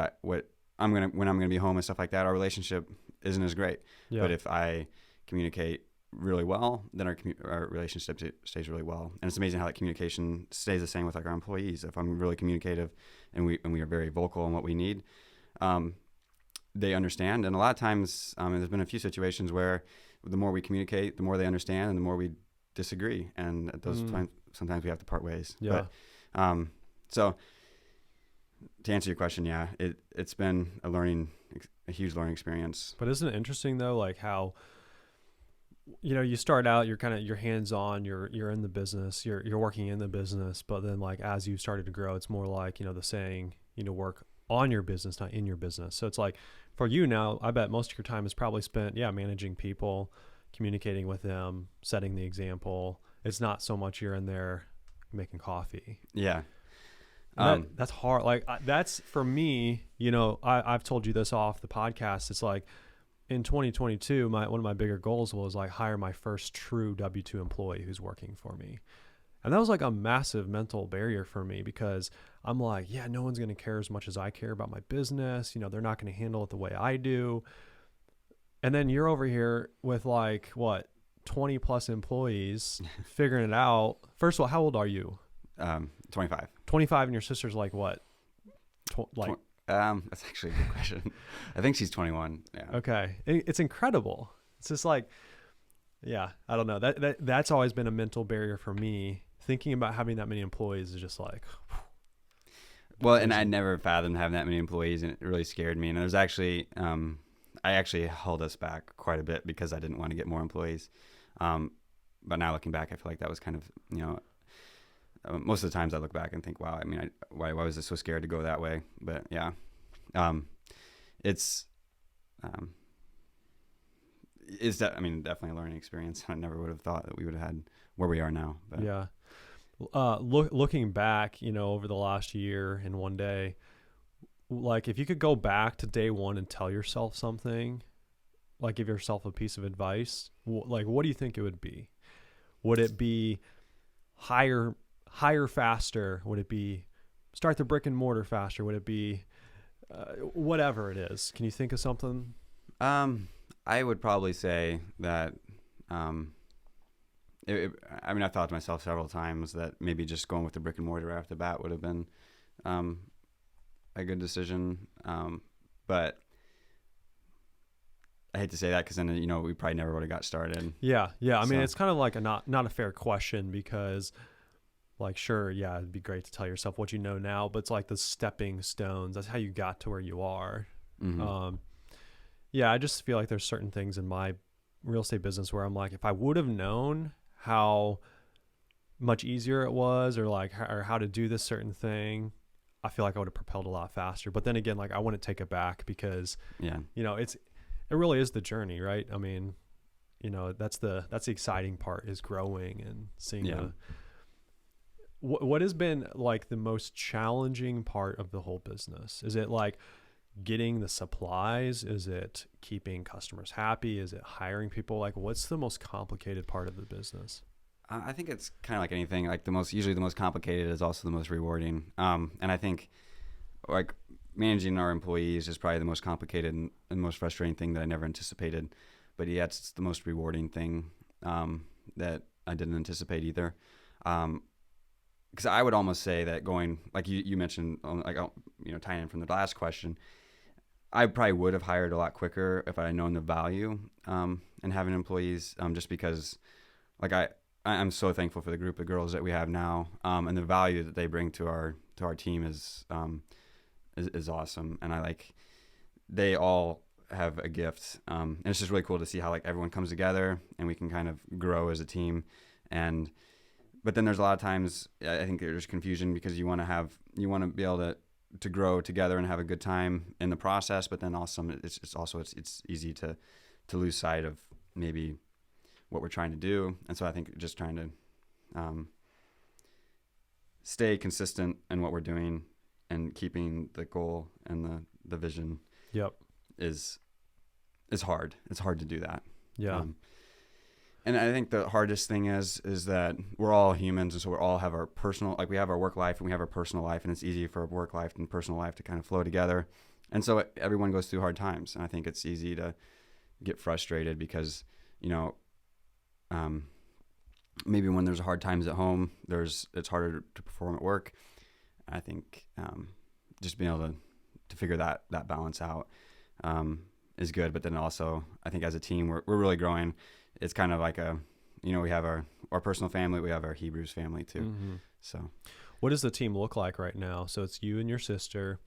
I'm gonna be home and stuff like that, our relationship isn't as great. Yeah. But if I communicate really well, then our relationship stays really well. And it's amazing how that communication stays the same with like our employees. If I'm really communicative and we are very vocal in what we need, they understand. And a lot of times, there's been a few situations where the more we communicate, the more they understand, and the more we disagree. And at those times, sometimes we have to part ways. Yeah. But, so to answer your question, yeah, it's been a huge learning experience. But isn't it interesting though, like how, you start out, you're hands-on, you're in the business, you're working in the business, but then like as you started to grow, it's more like, the saying, work on your business, not in your business. So it's like for you now, I bet most of your time is probably spent, managing people, communicating with them, setting the example. It's not so much you're in there making coffee. Yeah. That's hard. Like that's for me, I've told you this off the podcast. It's like in 2022, one of my bigger goals was like hire my first true W-2 employee who's working for me. And that was like a massive mental barrier for me because I'm like, yeah, no one's going to care as much as I care about my business. They're not going to handle it the way I do. And then you're over here with like, 20 plus employees figuring it out. First of all, how old are you? 25. 25, and your sister's like what? That's actually a good question. I think she's 21. Yeah. Okay. It's incredible. It's just like, yeah, I don't know. That's always been a mental barrier for me. Thinking about having that many employees is just like, well, and I never fathomed having that many employees, and it really scared me. And there's actually, I actually held us back quite a bit because I didn't want to get more employees. But now looking back, I feel like that was kind of, most of the times I look back and think, wow, I mean, why was I so scared to go that way? But yeah, it's definitely a learning experience. I never would have thought that we would have had where we are now. But. Yeah. Looking back, over the last year in one day, like if you could go back to day one and tell yourself something, like give yourself a piece of advice, like what do you think it would be? Would it be hire faster? Would it be start the brick and mortar faster? Would it be whatever it is? Can you think of something? I would probably say that, I thought to myself several times that maybe just going with the brick and mortar after the bat would have been a good decision. But I hate to say that because then, we probably never would have got started. Yeah. I mean, it's kind of like not a fair question because like, sure, yeah, it'd be great to tell yourself what you know now, but it's like the stepping stones. That's how you got to where you are. Mm-hmm. Yeah, I just feel like there's certain things in my real estate business where I'm like, if I would have known how much easier it was or how to do this certain thing, I feel like I would have propelled a lot faster. But then again, like I wouldn't take it back because, it really is the journey, right? I mean, that's the exciting part is growing and seeing what has been like the most challenging part of the whole business? Is it like getting the supplies? Is it keeping customers happy? Is it hiring people? Like what's the most complicated part of the business? I think it's kind of like anything. Like usually the most complicated is also the most rewarding. And I think like managing our employees is probably the most complicated and most frustrating thing that I never anticipated. But yeah, it's the most rewarding thing that I didn't anticipate either. Because I would almost say that going, like you mentioned, tying in from the last question, I probably would have hired a lot quicker if I had known the value in having employees, just because like I'm so thankful for the group of girls that we have now, and the value that they bring to our team is awesome. And they all have a gift. And it's just really cool to see how like everyone comes together and we can kind of grow as a team. But then there's a lot of times I think there's confusion because you want to be able to grow together and have a good time in the process. But then also it's easy to lose sight of maybe what we're trying to do. And so I think just trying to stay consistent in what we're doing and keeping the goal and the vision is hard. It's hard to do that. Yeah. And I think the hardest thing is that we're all humans, and so we all have our personal, like we have our work life and we have our personal life, and it's easy for work life and personal life to kind of flow together. And so everyone goes through hard times, and I think it's easy to get frustrated because, maybe when there's hard times at home, it's harder to perform at work. I think just being able to figure that balance out is good. But then also, I think as a team, we're really growing. It's kind of like we have our personal family, we have our Hebrews family too. Mm-hmm. So, what does the team look like right now? So it's you and your sister.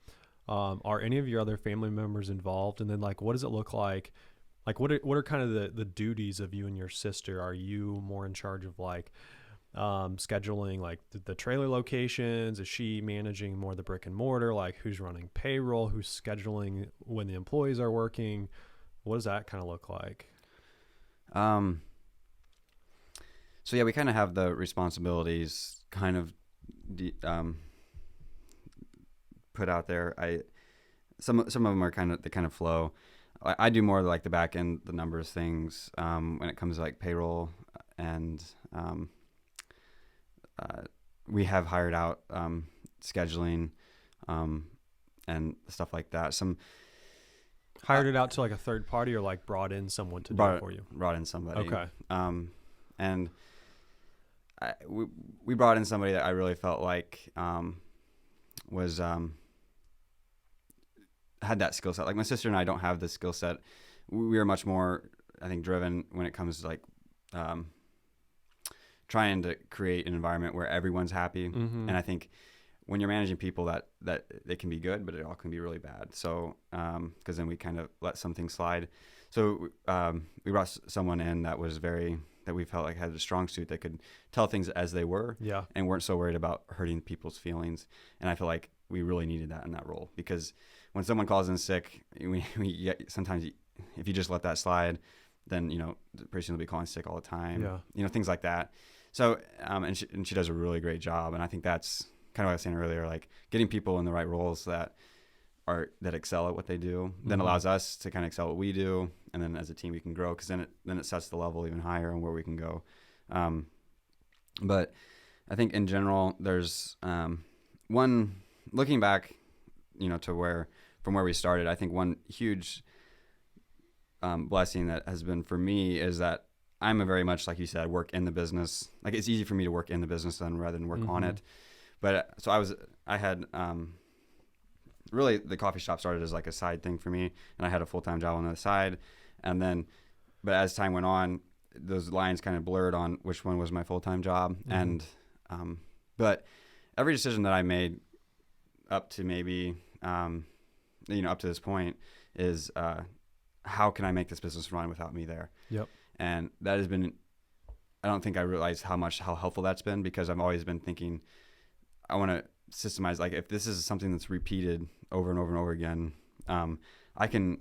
Are any of your other family members involved? And then like, what does it look like? Like, what are kind of the duties of you and your sister? Are you more in charge of like scheduling like the trailer locations? Is she managing more the brick and mortar? Like, who's running payroll? Who's scheduling when the employees are working? What does that kind of look like? So yeah, we kind of have the responsibilities kind of put out there. Some of them are they kind of flow. I do more like the back end, the numbers things when it comes to like payroll, and we have hired out scheduling and stuff like that. Hired it out to like a third party, or like brought in someone to do it for you? Brought in somebody. Okay. And we brought in somebody that I really felt like was had that skill set. Like my sister and I don't have this skill set. We are much more, I think, driven when it comes to like trying to create an environment where everyone's happy. Mm-hmm. And I think when you're managing people, that it can be good, but it all can be really bad. So because then we kind of let some things slide. So we brought someone in that we felt like had a strong suit that could tell things as they were, and weren't so worried about hurting people's feelings. And I feel like we really needed that in that role, because when someone calls in sick, sometimes if you just let that slide, then the person will be calling sick all the time. Things like that. So and she does a really great job, and I think that's kind of what I was saying earlier, like getting people in the right roles that excel at what they do, then allows us to kind of excel at what we do, and then as a team we can grow, because then it sets the level even higher on where we can go. But I think in general, there's one, looking back, from where we started, I think one huge blessing that has been for me is that I'm a very much, like you said, work in the business. Like it's easy for me to work in the business rather than work on it. But so I had really, the coffee shop started as like a side thing for me, and I had a full-time job on the side. And then, but as time went on, those lines kind of blurred on which one was my full-time job. And, but every decision that I made up to maybe, up to this point is, how can I make this business run without me there? Yep. And that has been, I don't think I realized how helpful that's been, because I've always been thinking, I want to systemize, like if this is something that's repeated over and over and over again, I can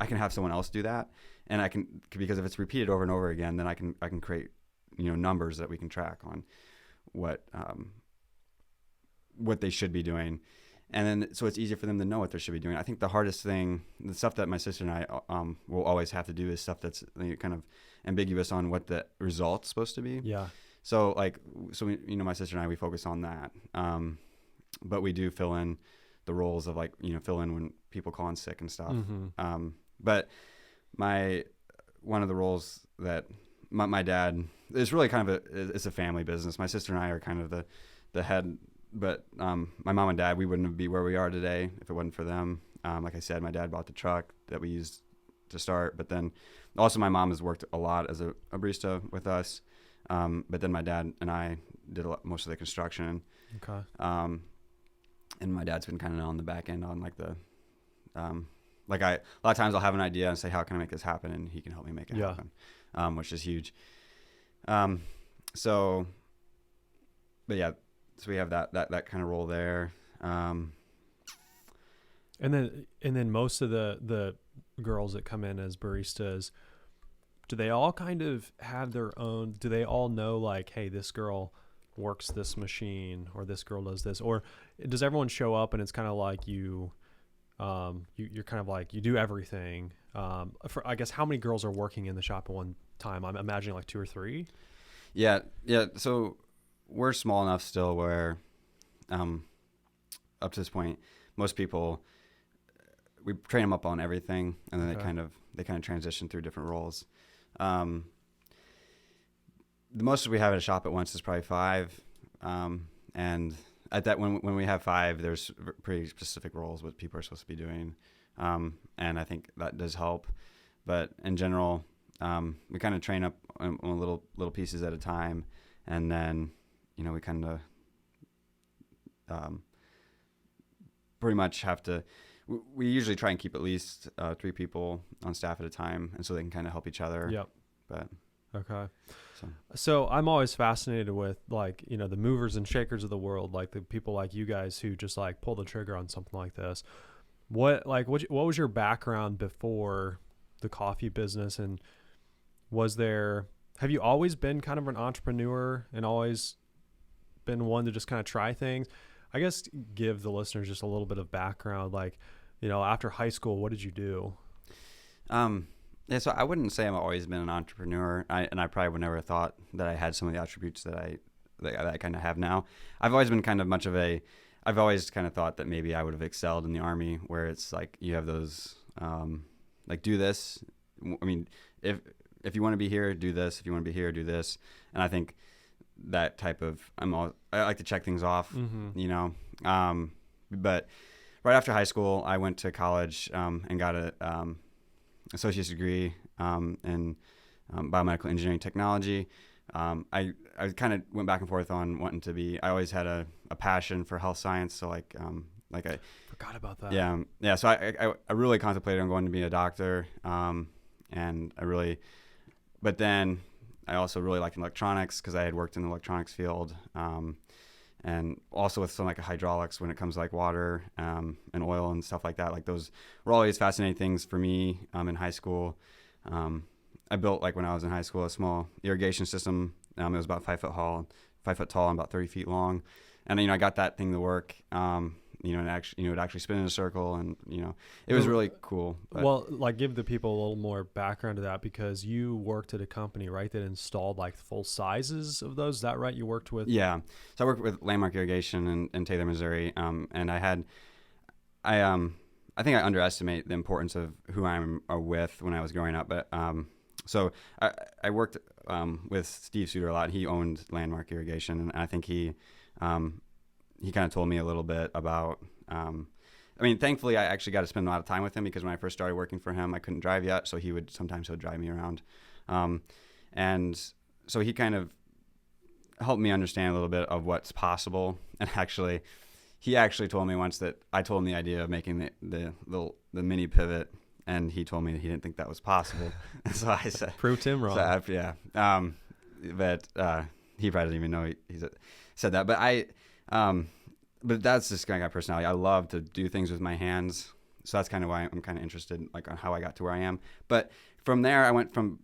have someone else do that, and because if it's repeated over and over again, then I can create numbers that we can track on what they should be doing, and then so it's easier for them to know what they should be doing. I think the hardest thing, the stuff that my sister and I will always have to do, is stuff that's kind of ambiguous on what the result's supposed to be. Yeah. So my sister and I, we focus on that. But we do fill in the roles of fill in when people call in sick and stuff. But one of the roles that my dad, is really kind of it's a family business. My sister and I are kind of the head, but my mom and dad, we wouldn't be where we are today if it wasn't for them. Like I said, my dad bought the truck that we used to start, but then also my mom has worked a lot as a barista with us. But then my dad and I did most of the construction. Okay. And my dad's been kind of on the back end on like the, a lot of times I'll have an idea and say, how can I make this happen? And he can help me make it happen, which is huge. So we have that kind of role there. And then most of the girls that come in as baristas, do they all kind of have their own, do they all know like, hey, this girl works this machine, or this girl does this, or does everyone show up and it's kind of like you're kind of like, you do everything? I guess, how many girls are working in the shop at one time? I'm imagining like 2 or 3. Yeah. So we're small enough still where, up to this point, most people, we train them up on everything, and then they kind of they kind of transition through different roles. The most we have at a shop at once is probably 5. And at that, when we have 5, there's pretty specific roles what people are supposed to be doing. And I think that does help. But in general, we kind of train up on little pieces at a time. And then, we kind of pretty much have to, we usually try and keep at least 3 people on staff at a time. And so they can kind of help each other. Yep. But okay. So I'm always fascinated with like, the movers and shakers of the world, like the people like you guys who just like pull the trigger on something like this. What was your background before the coffee business? And have you always been kind of an entrepreneur and always been one to just kind of try things? I guess give the listeners just a little bit of background, like, after high school, what did you do? Yeah, so I wouldn't say I've always been an entrepreneur, and I probably would never have thought that I had some of the attributes that I kind of have now. I've always been kind of I've always kind of thought that maybe I would have excelled in the Army, where it's like you have those, like, do this. I mean, if you want to be here, do this. If you want to be here, do this. And I think that type of, I like to check things off, but right after high school, I went to college and got a associate's degree in biomedical engineering technology. I kind of went back and forth on wanting to be. I always had a passion for health science, so I forgot about that. Yeah. So I really contemplated on going to be a doctor, but then I also really liked electronics because I had worked in the electronics field, and also with some like hydraulics when it comes to like water and oil and stuff like that. Like those were always fascinating things for me in high school. I built, like when I was in high school, a small irrigation system. It was about 5 foot tall and about 30 feet long. And, I got that thing to work, and actually, it would actually spin in a circle, and, it was really cool. But, well, like give the people a little more background to that, because you worked at a company, right, that installed like full sizes of those. Is that right? You worked with? Yeah. So I worked with Landmark Irrigation in Taylor, Missouri. And I think I underestimate the importance of who I'm with when I was growing up. But, so I worked with Steve Suter a lot. He owned Landmark Irrigation, and I think he kind of told me a little bit about. Thankfully, I actually got to spend a lot of time with him, because when I first started working for him, I couldn't drive yet, so he would drive me around, and so he kind of helped me understand a little bit of what's possible. And he actually told me once that I told him the idea of making the mini pivot. And he told me that he didn't think that was possible. So I said, proved him wrong. So yeah. But he probably didn't even know he said that. But but that's just kind of my personality. I love to do things with my hands. So that's kind of why I'm kind of interested, like, on how I got to where I am. But from there, I went from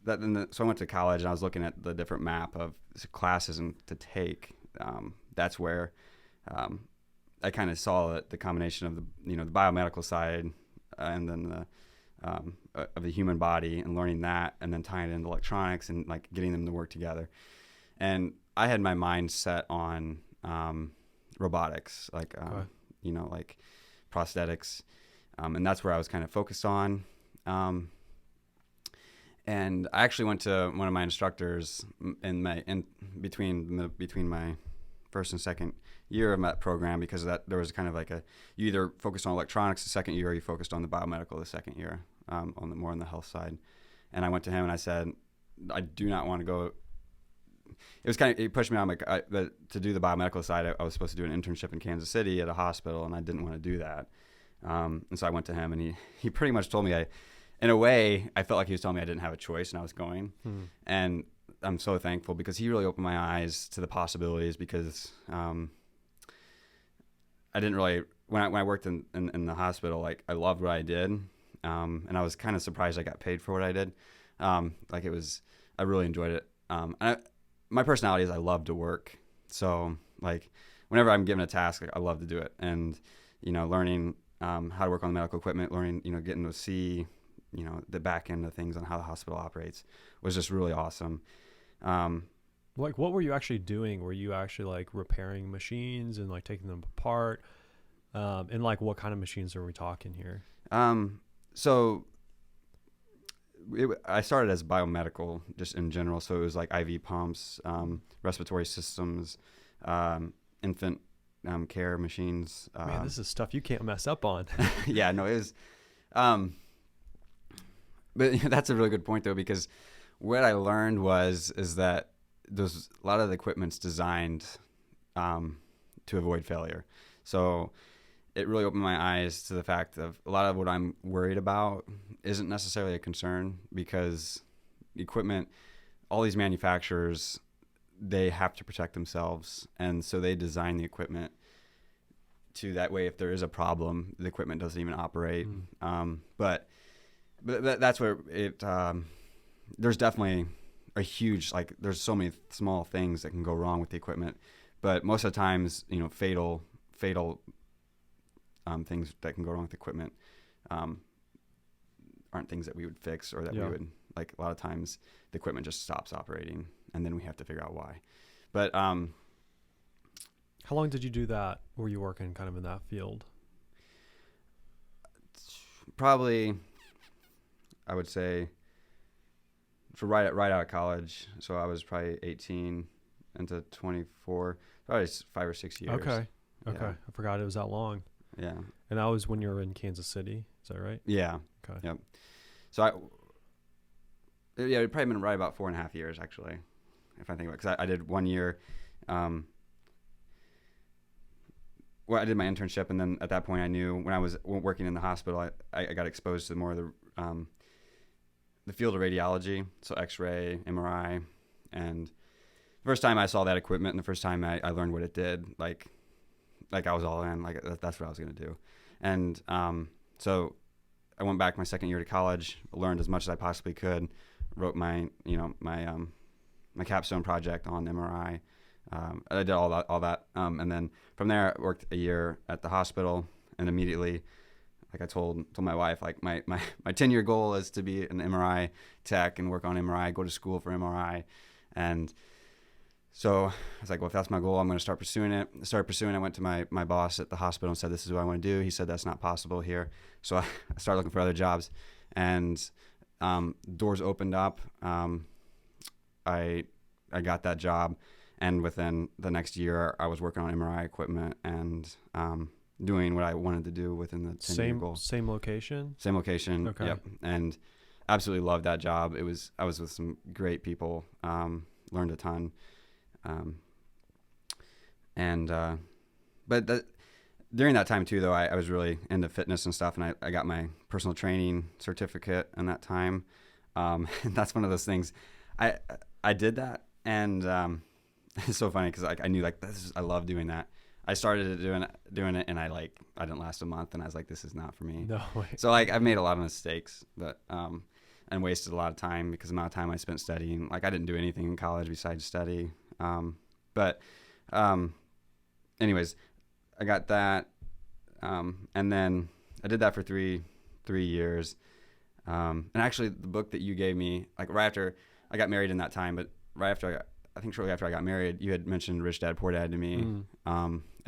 that. So I went to college, and I was looking at the different map of classes to take. That's where I kind of saw the combination of the biomedical side, and then of the human body, and learning that, and then tying it into electronics, and like getting them to work together. And I had my mind set on robotics, like like prosthetics, and that's where I was kind of focused on. And I actually went to one of my instructors between my first and second year of that program, because of that there was kind of like you either focused on electronics the second year, or you focused on the biomedical the second year, more on the health side. And I went to him and I said, I do not want to go. It was he pushed me on, like, to do the biomedical side. I was supposed to do an internship in Kansas City at a hospital, and I didn't want to do that. And so I went to him, and he pretty much told me, in a way, I felt like he was telling me I didn't have a choice, and I was going. And I'm so thankful, because he really opened my eyes to the possibilities, because I didn't really, when I worked in the hospital, like, I loved what I did, and I was kind of surprised I got paid for what I did. I really enjoyed it. My personality is I love to work, so like whenever I'm given a task, I love to do it. And learning how to work on the medical equipment, learning getting to see the back end of things on how the hospital operates was just really awesome. Like, what were you actually doing? Were you actually like repairing machines and like taking them apart? And like, what kind of machines are we talking here? So I started as biomedical just in general. So it was like IV pumps, respiratory systems, infant care machines. Man, this is stuff you can't mess up on. Yeah, no, it was. But that's a really good point though, because what I learned is that there's a lot of the equipment's designed to avoid failure. So it really opened my eyes to the fact of a lot of what I'm worried about isn't necessarily a concern, because equipment, all these manufacturers, they have to protect themselves. And so they design the equipment to that way. If there is a problem, the equipment doesn't even operate. But that's where it, there's definitely a huge, like there's so many small things that can go wrong with the equipment, but most of the times, fatal things that can go wrong with equipment aren't things that we would fix, or that we would, like, a lot of times the equipment just stops operating and then we have to figure out why. But how long did you do that? Were you working kind of in that field? Probably, I would say, for right out of college. So I was probably 18 into 24, probably 5 or 6 years. Okay. Yeah. I forgot it was that long. Yeah. And that was when you were in Kansas City. Is that right? Yeah. Okay. Yep. So it'd probably been right about 4.5 years, actually, if I think about it. Because I did 1 year. Well, I did my internship, and then at that point I knew when I was working in the hospital, I got exposed to more of the field of radiology, so X-ray, MRI, and the first time I saw that equipment and the first time I learned what it did, like I was all in, like that's what I was going to do. And so I went back my second year to college, learned as much as I possibly could, wrote my capstone project on MRI. I did all that, and then from there I worked a year at the hospital, and immediately, like I told my wife, like my 10-year goal is to be an MRI tech and work on MRI, go to school for MRI. And so I was like, well, if that's my goal, I'm going to start pursuing it. I went to my boss at the hospital and said, this is what I want to do. He said, that's not possible here. So I started looking for other jobs, and doors opened up. I got that job, and within the next year I was working on MRI equipment and doing what I wanted to do within the 10-year goal. Same location? Same location. Okay. Yep. And absolutely loved that job. I was with some great people, learned a ton. But during that time too, though, I was really into fitness and stuff, and I got my personal training certificate in that time. And that's one of those things. I did that, and it's so funny because I knew, like, I love doing that. I started doing it, and I didn't last a month, and I was like, this is not for me. No way. So I've made a lot of mistakes, but and wasted a lot of time because the amount of time I spent studying. Like, I didn't do anything in college besides study. Anyways, I got that, and then I did that for three years. And actually, the book that you gave me, like right after I got married in that time, but right after I think shortly after I got married, you had mentioned Rich Dad Poor Dad to me.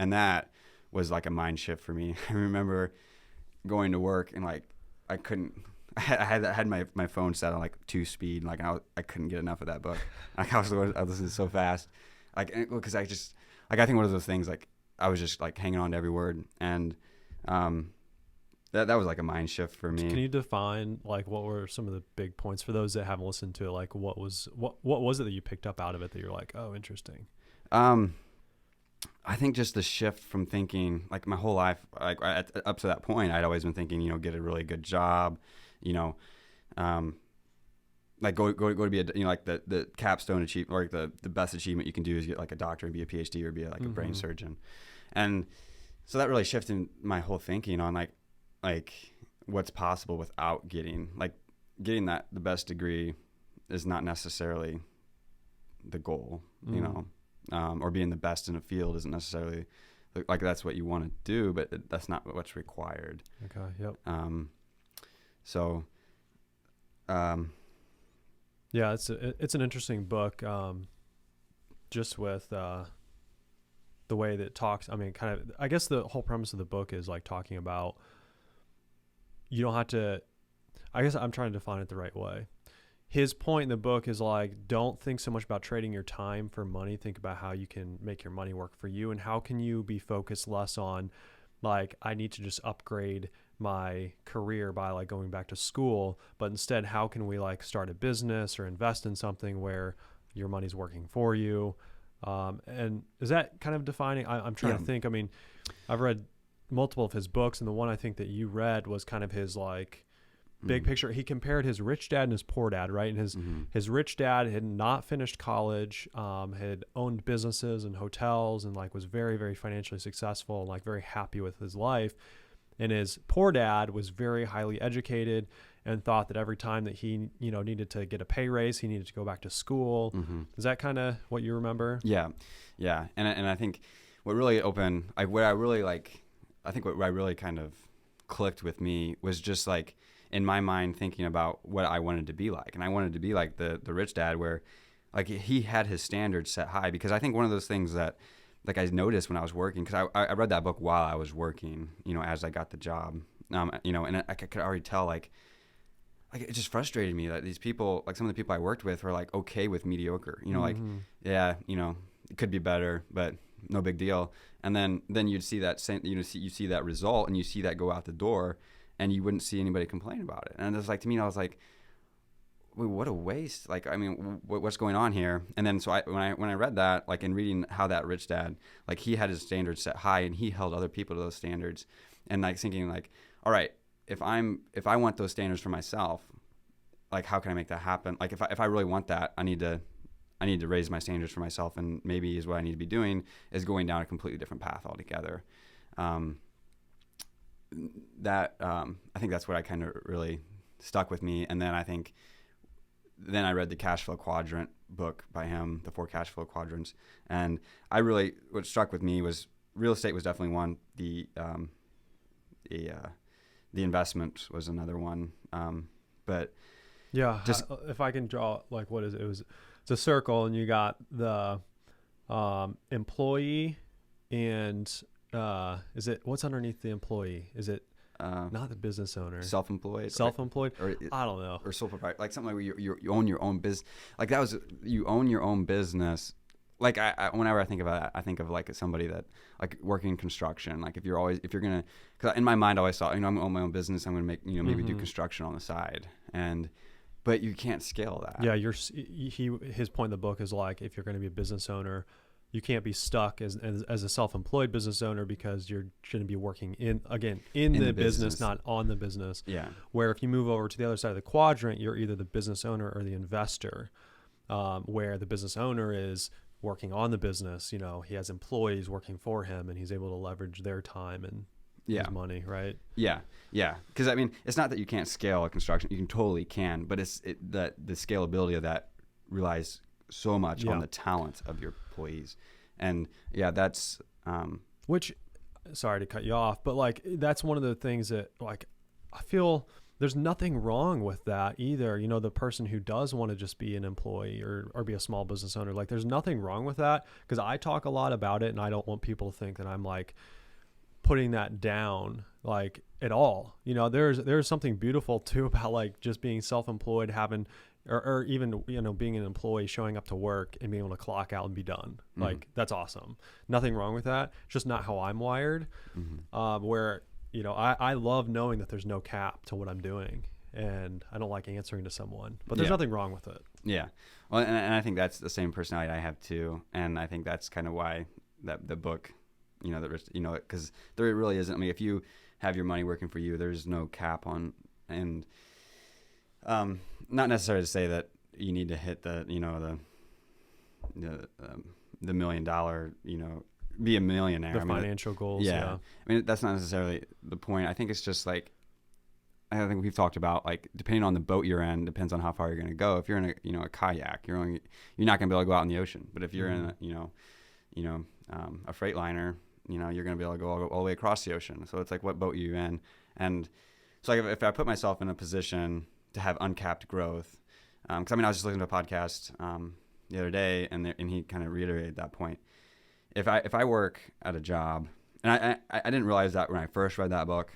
And that was like a mind shift for me. I remember going to work and like I had my phone set on like 2 speed. Like I couldn't get enough of that book. Like I was listening so fast. Like, because I just, like, I think one of those things, like I was just like hanging on to every word. And that was like a mind shift for me. Can you define, like, what were some of the big points for those that haven't listened to it? Like, what was it that you picked up out of it that you're like, oh, interesting? I think just the shift from thinking, like, my whole life, like up to that point, I'd always been thinking, get a really good job, like go to be like the capstone achievement, or like the best achievement you can do is get like a doctor and be a PhD or be like a brain surgeon. And so that really shifted my whole thinking on like what's possible without getting that the best degree is not necessarily the goal, or being the best in a field isn't necessarily like that's what you want to do, but that's not what's required. Okay. Yep. Yeah, it's an interesting book, just with the way that it talks. I mean, kind of, I guess the whole premise of the book is like talking about you don't have to, I guess I'm trying to define it the right way. His point in the book is like, don't think so much about trading your time for money. Think about how you can make your money work for you, and how can you be focused less on like, I need to just upgrade my career by like going back to school, but instead, how can we like start a business or invest in something where your money's working for you? And is that kind of defining? I'm trying to think. I mean, I've read multiple of his books, and the one I think that you read was kind of his like big picture. He compared his rich dad and his poor dad, right? And his rich dad had not finished college, had owned businesses and hotels, and like was very, very financially successful, and like very happy with his life. And his poor dad was very highly educated and thought that every time that he, needed to get a pay raise, he needed to go back to school. Is that kind of what you remember? Yeah. And I think what really what I really kind of clicked with me was just like, in my mind, thinking about what I wanted to be like. And I wanted to be like the rich dad, where like he had his standards set high. Because I think one of those things that like I noticed when I was working, because I read that book while I was working, as I got the job, and I could already tell like it just frustrated me that these people, like some of the people I worked with, were like okay with mediocre, like, yeah, it could be better, but no big deal. And then you'd see that same, you see that result, and you see that go out the door, and you wouldn't see anybody complain about it. And it was like, to me, I was like, wait, what a waste. Like, I mean, what's going on here? And then so when I read that, like in reading how that rich dad, like he had his standards set high, and he held other people to those standards, and like thinking like, all right, if I want those standards for myself, like how can I make that happen? Like if I really want that, I need to raise my standards for myself, and maybe is what I need to be doing is going down a completely different path altogether. I think that's what I kind of really stuck with me. And then I read the cash flow quadrant book by him, the 4 cash flow quadrants. And what struck with me was real estate was definitely one. The investment was another one. But yeah, just if I can draw like, what is it? It's a circle, and you got the employee and what's underneath the employee? Is it not the business owner? Self-employed, or I don't know, or sole proprietor, like something where you own your own business. Like that was, you own your own business. Like whenever I think about that, I think of like somebody that like working in construction. Like if you're gonna, because in my mind I always thought, I'm gonna own my own business. I'm gonna make maybe do construction on the side, but you can't scale that. Yeah, his point in the book is like, if you're going to be a business owner, you can't be stuck as a self-employed business owner, because you're going to be working in the business, not on the business. Yeah. Where if you move over to the other side of the quadrant, you're either the business owner or the investor, where the business owner is working on the business. He has employees working for him, and he's able to leverage their time and his money, right? Yeah. Because I mean, it's not that you can't scale a construction; you totally can, but the scalability of that relies so much on the talent of your employees. And that's which, sorry to cut you off, but like that's one of the things that like I feel there's nothing wrong with that either. The person who does want to just be an employee or be a small business owner, like there's nothing wrong with that, because I talk a lot about it, and I don't want people to think that I'm like putting that down like at all. There's something beautiful too about like just being self-employed, having or even being an employee, showing up to work and being able to clock out and be done. Like that's awesome. Nothing wrong with that. It's just not how I'm wired. Where I love knowing that there's no cap to what I'm doing, and I don't like answering to someone, but there's nothing wrong with it. Yeah. Well, and I think that's the same personality I have too, and I think that's kind of why the book, because there really isn't. I mean, if you have your money working for you, there's no cap on, and not necessarily to say that you need to hit the $1 million, be a millionaire. The financial goals. Yeah. I mean, that's not necessarily the point. I think it's just like, I think we've talked about, like, depending on the boat you're in, depends on how far you're going to go. If you're in a kayak, you're not going to be able to go out in the ocean. But if you're in a freight liner, you're going to be able to go all the way across the ocean. So it's like, what boat are you in? And so like if I put myself in a position to have uncapped growth, because I was just listening to a podcast the other day, and he kind of reiterated that point. If I work at a job, and I didn't realize that when I first read that book,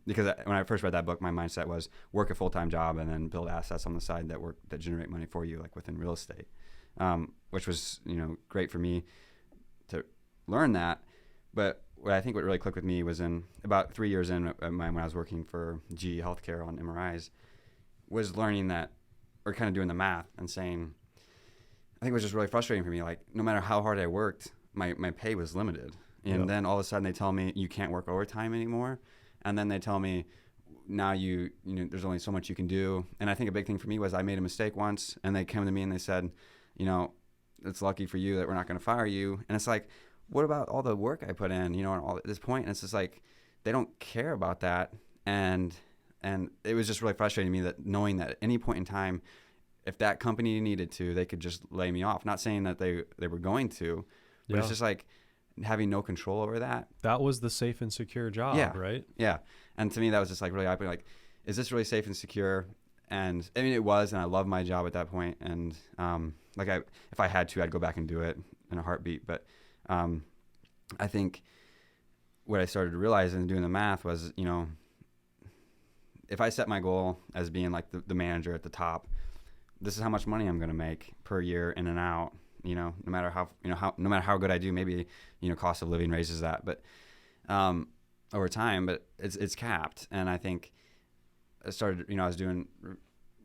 because when I first read that book, my mindset was work a full-time job and then build assets on the side that generate money for you, like within real estate, which was, great for me to learn that. But what really clicked with me was in about 3 years in when I was working for GE Healthcare on MRIs, was learning that, or kind of doing the math and saying, I think it was just really frustrating for me. Like, no matter how hard I worked, my pay was limited. And then all of a sudden they tell me you can't work overtime anymore. And then they tell me now there's only so much you can do. And I think a big thing for me was I made a mistake once, and they came to me and they said, it's lucky for you that we're not going to fire you. And it's like, what about all the work I put in, and all at this point? And it's just like, they don't care about that. And it was just really frustrating to me that knowing that at any point in time, if that company needed to, they could just lay me off. Not saying that they were going to, but it's just like having no control over that. That was the safe and secure job, right? Yeah. And to me, that was just like really eye-opening. Like, is this really safe and secure? And I mean, it was, and I loved my job at that point. And if I had to, I'd go back and do it in a heartbeat. But I think what I started to realize in doing the math was, if I set my goal as being like the manager at the top, this is how much money I'm going to make per year in and out. No matter how good I do, maybe cost of living raises that, but over time, but it's capped. And I think I started, I was doing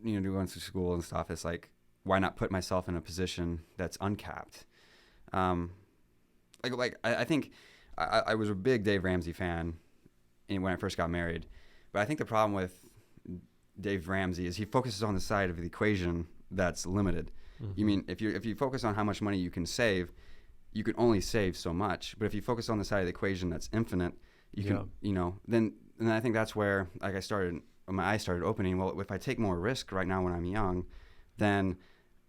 going through school and stuff. It's like, why not put myself in a position that's uncapped? I think I was a big Dave Ramsey fan when I first got married, but I think the problem with Dave Ramsey is he focuses on the side of the equation that's limited. Mm-hmm. You mean if you focus on how much money you can save, you can only save so much. But if you focus on the side of the equation that's infinite, you can then I think that's where my eyes started opening. Well, if I take more risk right now when I'm young, and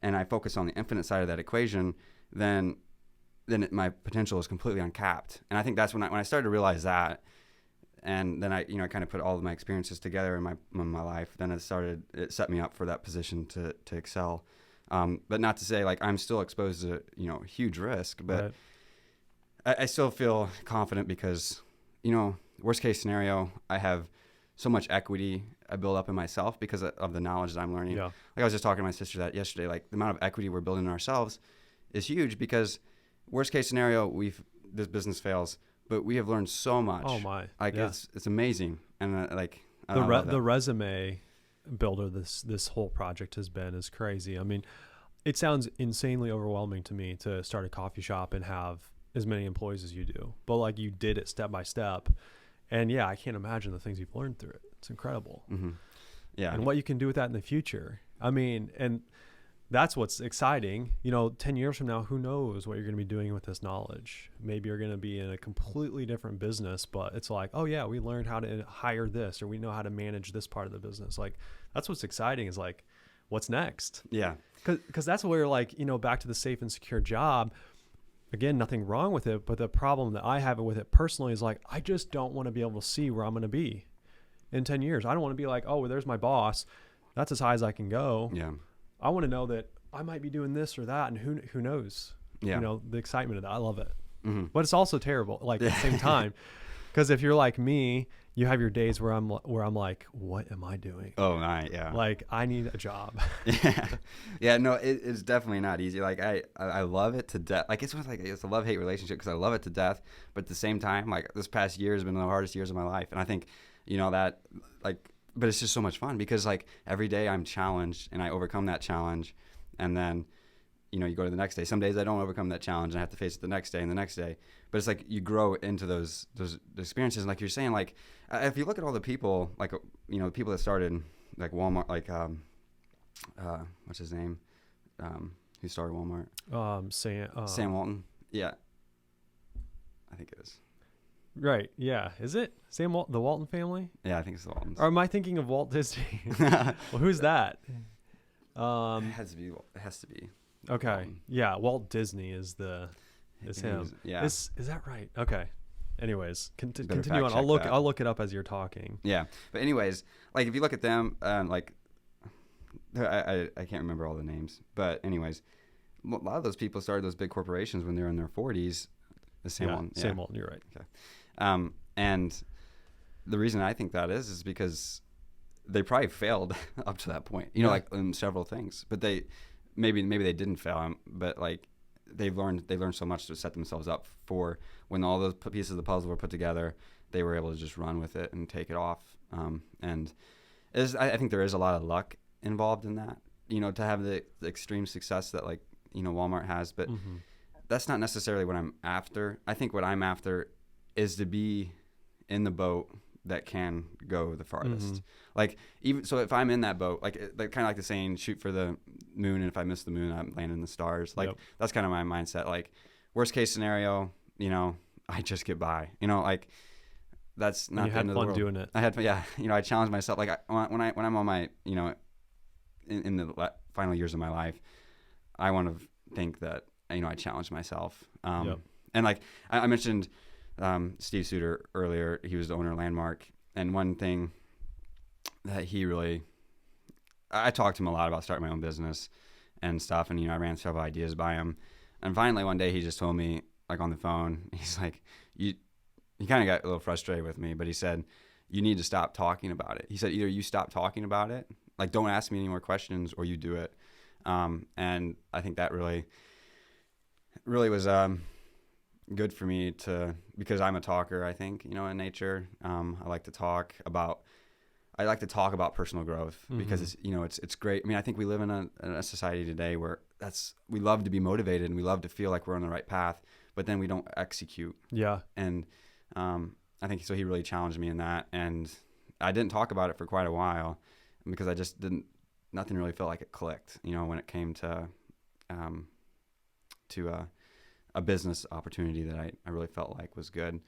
I focus on the infinite side of that equation, then my potential is completely uncapped. And I think that's when I started to realize that. And then I kind of put all of my experiences together in my life. Then it set me up for that position to excel. But not to say like I'm still exposed to huge risk, but right. I still feel confident because worst case scenario, I have so much equity I build up in myself because of the knowledge that I'm learning. Yeah. Like I was just talking to my sister that yesterday. Like the amount of equity we're building in ourselves is huge because worst case scenario, this business fails. But we have learned so much. Oh my! Like it's amazing, and the resume builder this whole project has been is crazy. I mean, it sounds insanely overwhelming to me to start a coffee shop and have as many employees as you do. But like you did it step by step, and yeah, I can't imagine the things you've learned through it. It's incredible. Mm-hmm. Yeah, and what you can do with that in the future. I mean, and that's what's exciting. 10 years from now, who knows what you're going to be doing with this knowledge? Maybe you're going to be in a completely different business, but it's like, oh yeah, we learned how to hire this, or we know how to manage this part of the business. Like that's what's exciting is like, what's next? Yeah. Cause that's where like, back to the safe and secure job, again, nothing wrong with it. But the problem that I have with it personally is like, I just don't want to be able to see where I'm going to be in 10 years. I don't want to be like, oh, well, there's my boss. That's as high as I can go. Yeah. I want to know that I might be doing this or that, and who knows? Yeah. The excitement of that. I love it. Mm-hmm. But it's also terrible, like at the same time, because if you're like me, you have your days where I'm like, what am I doing? Oh, right, yeah. Like I need a job. Yeah. No, it's definitely not easy. Like I love it to death. Like it's a love-hate relationship because I love it to death, but at the same time, like this past year has been the hardest years of my life, and I think that like. But it's just so much fun because like every day I'm challenged and I overcome that challenge, and then you go to the next day. Some days I don't overcome that challenge and I have to face it the next day and the next day. But it's like you grow into those experiences. And like you're saying, like if you look at all the people, like people that started like Walmart, like what's his name, who started Walmart? Sam Walton. Yeah, I think it is. Right. Yeah. Is it the Walton family? Yeah, I think it's the Waltons. Or am I thinking of Walt Disney? Well, who's that? It has to be. Okay. Walton. Yeah. Walt Disney is him. Yeah. Is that right? Okay. Anyways, continue on. I'll look it up as you're talking. Yeah. But anyways, like if you look at them, like I can't remember all the names, but anyways, a lot of those people started those big corporations when they were in their 40s. Sam Walton. Sam Walton. You're right. Okay. And the reason I think that is because they probably failed up to that point, you know, like in several things, but maybe they didn't fail, but like they learned so much to set themselves up for when all those pieces of the puzzle were put together, they were able to just run with it and take it off. And I think there is a lot of luck involved in that, you know, to have the extreme success that like, you know, Walmart has, but that's not necessarily what I'm after. I think what I'm after is to be in the boat that can go the farthest. Like, even so, if I'm in that boat, like kind of like the saying, shoot for the moon, and if I miss the moon, I'm landing in the stars. Like, that's kind of my mindset. Like, worst case scenario, you know, I just get by, you know, like that's not the end of the world. You had fun doing it. I had, you know, I challenged myself. Like when I'm on my, you know, in the final years of my life, I want to think that, you know, I challenged myself. And like I mentioned, Steve Suter earlier, he was the owner of Landmark, and one thing that I talked to him a lot about starting my own business and stuff, and you know, I ran several ideas by him, and finally one day he just told me, like on the phone, he's like, he kind of got a little frustrated with me, but he said, you need to stop talking about it. He said, either you stop talking about it, like don't ask me any more questions, or you do it. And I think that really was good for me because I'm a talker, I think, you know, in nature. I like to talk about personal growth because it's, you know, it's great. I mean, I think we live in a society today where we love to be motivated and we love to feel like we're on the right path, but then we don't execute. Yeah. And I think so. He really challenged me in that, and I didn't talk about it for quite a while because I just nothing really felt like it clicked, you know, when it came to a business opportunity that I really felt like was good.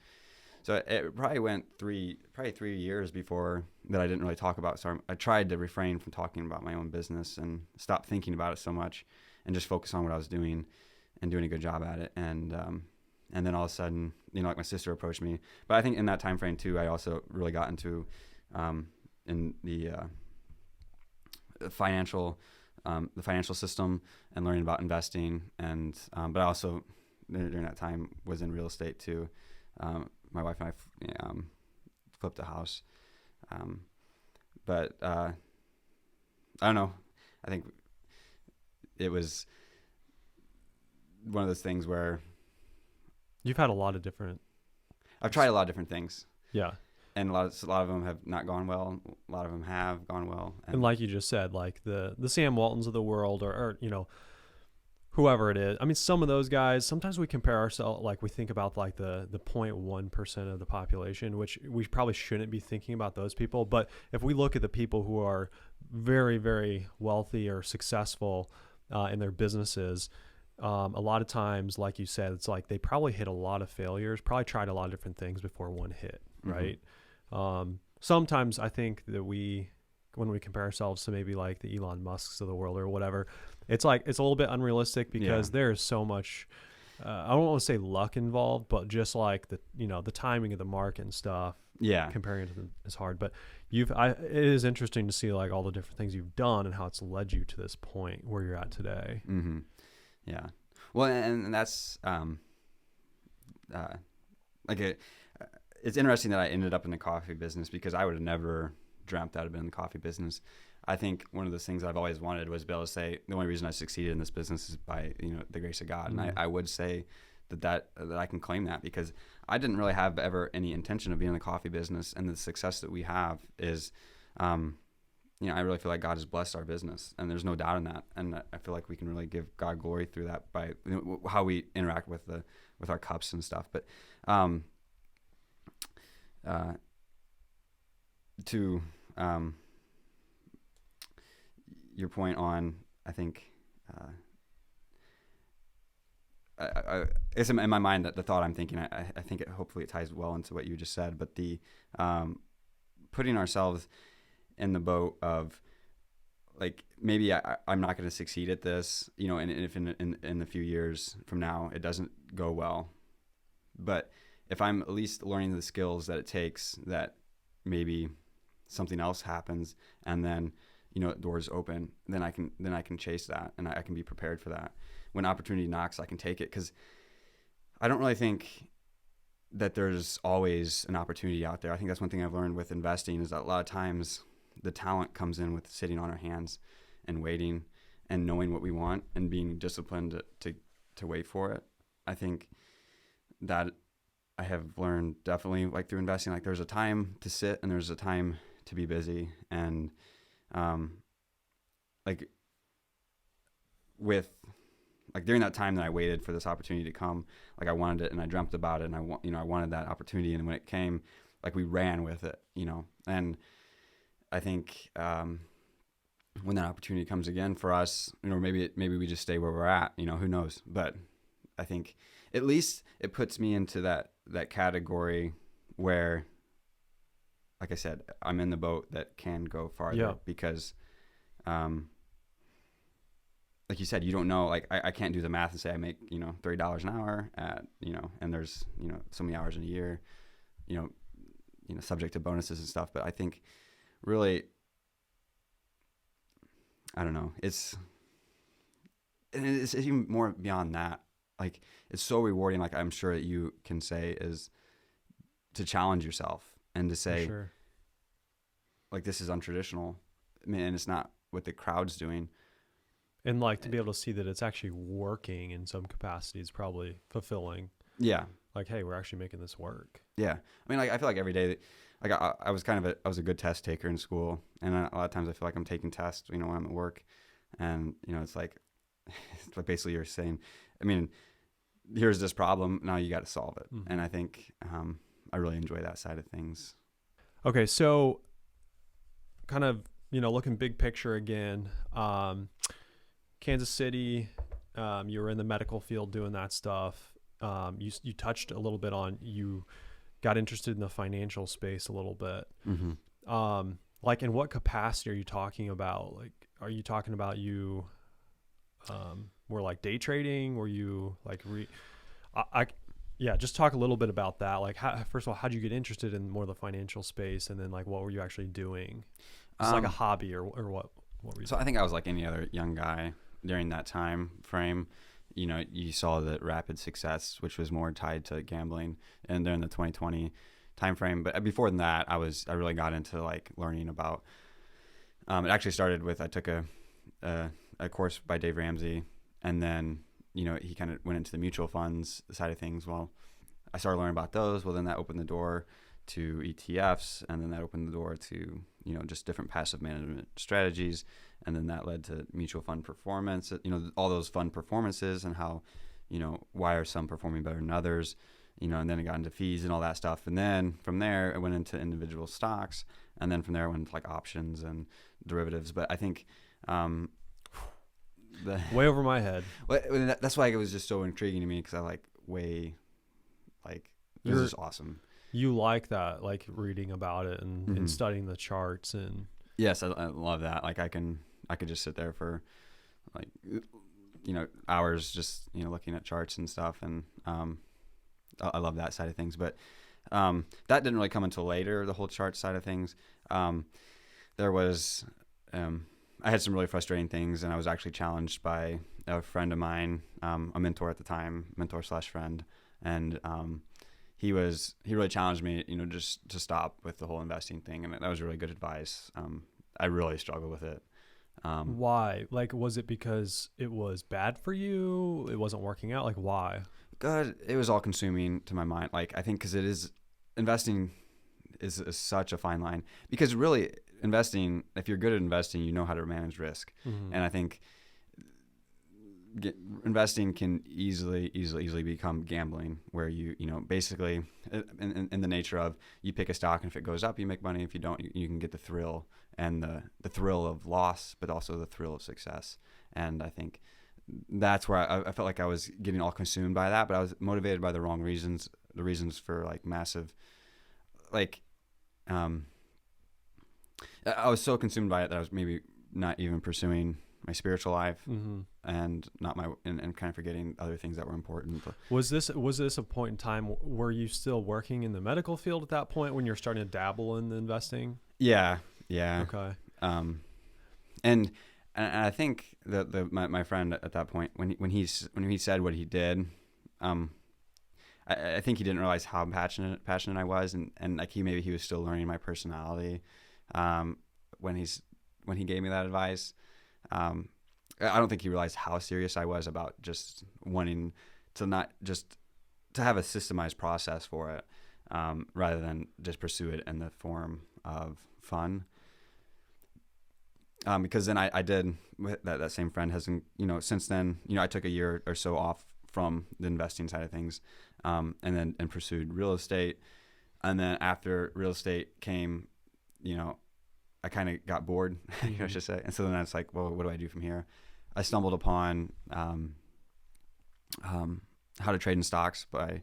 So it probably went 3 years before that I didn't really talk about. So I tried to refrain from talking about my own business and stop thinking about it so much and just focus on what I was doing and doing a good job at it. And then all of a sudden, you know, like my sister approached me. But I think in that time frame too, I also really got into in the financial system and learning about investing. And but I also during that time was in real estate too. My wife and I flipped a house. But I don't know. I think it was one of those things where you've had a lot of different. I've tried a lot of different things. Yeah. And a lot of them have not gone well. A lot of them have gone well. And like you just said, like the Sam Waltons of the world, or you know, whoever it is. I mean, some of those guys, sometimes we compare ourselves, like we think about like the 0.1% of the population, which we probably shouldn't be thinking about those people. But if we look at the people who are very, very wealthy or successful in their businesses, a lot of times, like you said, it's like they probably hit a lot of failures, probably tried a lot of different things before one hit, right? Sometimes I think that when we compare ourselves to maybe like the Elon Musks of the world or whatever, it's like it's a little bit unrealistic because there's so much I don't want to say luck involved, but just like the timing of the market and stuff. Yeah, comparing it to them is hard. But it is interesting to see like all the different things you've done and how it's led you to this point where you're at today. Mm-hmm. Yeah. Well, and that's it's interesting that I ended up in the coffee business because I would have never dreamt that I'd been in the coffee business. I think one of those things I've always wanted was to be able to say the only reason I succeeded in this business is by, you know, the grace of God. Mm-hmm. And I would say that I can claim that because I didn't really have ever any intention of being in the coffee business, and the success that we have is, you know, I really feel like God has blessed our business, and there's no doubt in that. And I feel like we can really give God glory through that by, you know, how we interact with our cups and stuff. But to your point on, I think, it's in my mind that the thought I'm thinking, I think hopefully it ties well into what you just said, but the putting ourselves in the boat of like, maybe I'm not going to succeed at this, you know, and if in a few years from now it doesn't go well, but if I'm at least learning the skills that it takes, that maybe something else happens and then, you know, doors open, then I can chase that, and I can be prepared for that. When opportunity knocks, I can take it, because I don't really think that there's always an opportunity out there. I think that's one thing I've learned with investing is that a lot of times the talent comes in with sitting on our hands and waiting and knowing what we want and being disciplined to wait for it. I think that I have learned definitely like through investing, like there's a time to sit and there's a time to be busy. And like with like during that time that I waited for this opportunity to come, like I wanted it and I dreamt about it and I wanted that opportunity. And when it came, like we ran with it, and I think, when that opportunity comes again for us, maybe we just stay where we're at, who knows, but I think at least it puts me into that category where, like I said, I'm in the boat that can go farther because, like you said, you don't know, like I can't do the math and say I make, $30 an hour at, and there's, so many hours in a year, subject to bonuses and stuff. But I think really, I don't know, it's even more beyond that. Like it's so rewarding. Like I'm sure that you can say is to challenge yourself and to say, sure. like, this is untraditional. I mean, and it's not what the crowd's doing. And like to be able to see that it's actually working in some capacity is probably fulfilling. Yeah. Like, hey, we're actually making this work. Yeah. I mean, like, I feel like every day, like I was I was a good test taker in school. And a lot of times I feel like I'm taking tests, when I'm at work and, it's like basically you're saying, I mean, here's this problem. Now you got to solve it. Mm-hmm. And I think, I really enjoy that side of things. Okay. So kind of, looking big picture again, Kansas City, you were in the medical field doing that stuff. You touched a little bit on, you got interested in the financial space a little bit. Mm-hmm. Like in what capacity are you talking about? Like, are you talking about you, were like day trading? Were you like, just talk a little bit about that. Like first of all, how'd you get interested in more of the financial space? And then like, what were you actually doing? It's like a hobby or what were you doing? I think I was like any other young guy during that time frame. You saw the rapid success, which was more tied to gambling, and during the 2020 time frame. But before that, I really got into like learning about. It actually started with I took a course by Dave Ramsey, and then he kind of went into the mutual funds side of things. Well, I started learning about those. Well, then that opened the door to ETFs, and then that opened the door to just different passive management strategies, and then that led to mutual fund performance. All those fund performances and how why are some performing better than others, and then it got into fees and all that stuff, and then from there it went into individual stocks, and then from there it went into like options and derivatives. But I think way over my head. Well, that's why it was just so intriguing to me because I this is awesome. You like that, like reading about it and studying the charts and. Yes, I love that. Like I could just sit there for like hours just looking at charts and stuff, and I love that side of things. But that didn't really come until later, the whole chart side of things. There was I had some really frustrating things, and I was actually challenged by a friend of mine, a mentor at the time, mentor/friend, and he really challenged me, just to stop with the whole investing thing. And that was really good advice. I really struggled with it. Why? Like, was it because it was bad for you? It wasn't working out? Like, why? God, it was all consuming to my mind. Like, I think because investing is such a fine line, because really investing, if you're good at investing, you know how to manage risk. Mm-hmm. And I think investing can easily become gambling, where you basically in the nature of you pick a stock, and if it goes up you make money, if you don't you can get the thrill, and the thrill of loss, but also the thrill of success. And I think that's where I felt like I was getting all consumed by that, but I was motivated by the wrong reasons, the reasons for like massive, like I was so consumed by it that I was maybe not even pursuing my spiritual life, mm-hmm. and not and kind of forgetting other things that were important. Was this a point in time? Were you still working in the medical field at that point when you're starting to dabble in the investing? Yeah. Okay. And I think that my friend at that point, when he said what he did, I think he didn't realize how passionate I was, and like he was still learning my personality when he gave me that advice. I don't think he realized how serious I was about just wanting to not just to have a systemized process for it, rather than just pursue it in the form of fun. Because then I did, that same friend hasn't, since then, I took a year or so off from the investing side of things, and pursued real estate. And then after real estate came, I kind of got bored, I should say. And so then I was like, well, what do I do from here? I stumbled upon How to Trade in Stocks by,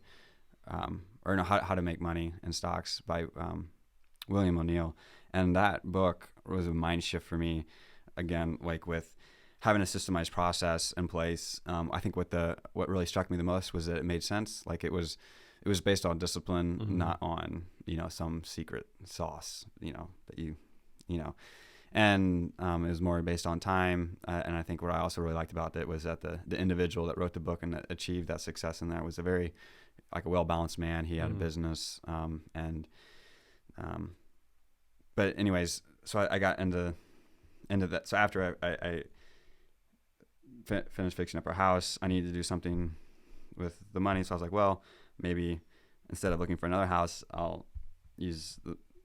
How to Make Money in Stocks by William O'Neill. And that book was a mind shift for me, again, like with having a systemized process in place. I think what really struck me the most was that it made sense. Like it was based on discipline, not on, some secret sauce, that and it was more based on time. And I think what I also really liked about it was that the individual that wrote the book and that achieved that success in there was a very, like, a well-balanced man. He had a business, but anyways, so I got into that. So after I finished fixing up our house, I needed to do something with the money. So I was like, well, maybe instead of looking for another house, I'll use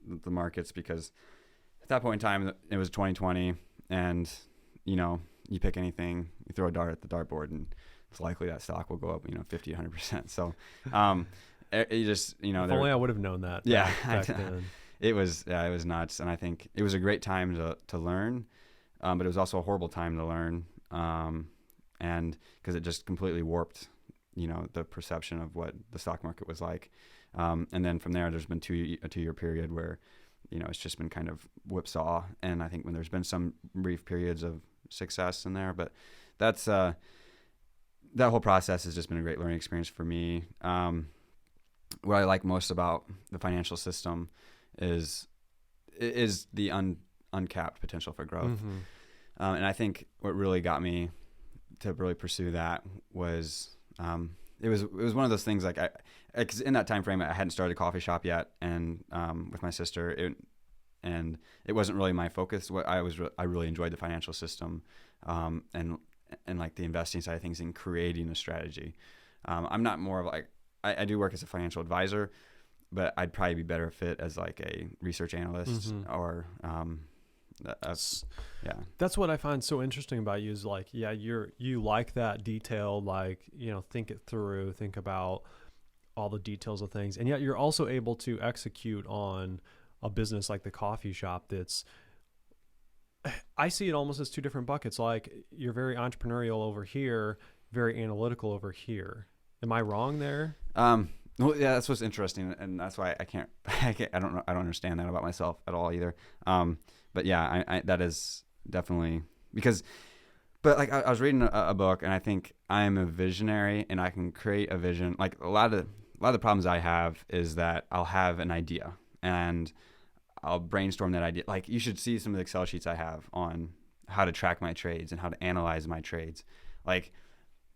the markets, because at that point in time, it was 2020, and you pick anything, you throw a dart at the dartboard, and it's likely that stock will go up 50, 100%. So you just if only I would have known that back then. It was nuts, and I think it was a great time to learn, but it was also a horrible time to learn, and because it just completely warped the perception of what the stock market was like, and then from there there's been a 2-year period where it's just been kind of whipsaw, and I think when there's been some brief periods of success in there, but that's that whole process has just been a great learning experience for me. What I like most about the financial system is the uncapped potential for growth. And I think what really got me to really pursue that was it was one of those things, like because in that time frame I hadn't started a coffee shop yet, and with my sister, it wasn't really my focus. What I really enjoyed the financial system, and like the investing side of things and creating a strategy. I'm not more of like, I do work as a financial advisor, but I'd probably be better fit as like a research analyst or That's what I find so interesting about you is like, you like that detail, like, think it through, think about all the details of things. And yet you're also able to execute on a business like the coffee shop. I see it almost as two different buckets. Like, you're very entrepreneurial over here, very analytical over here. Am I wrong there? Well, yeah, that's what's interesting, and that's why I don't understand that about myself at all either. But yeah, I that is definitely because, but like I was reading a book, and I think I am a visionary, and I can create a vision. Like a lot of the problems I have is that I'll have an idea and I'll brainstorm that idea. Like, you should see some of the Excel sheets I have on how to track my trades and how to analyze my trades. Like,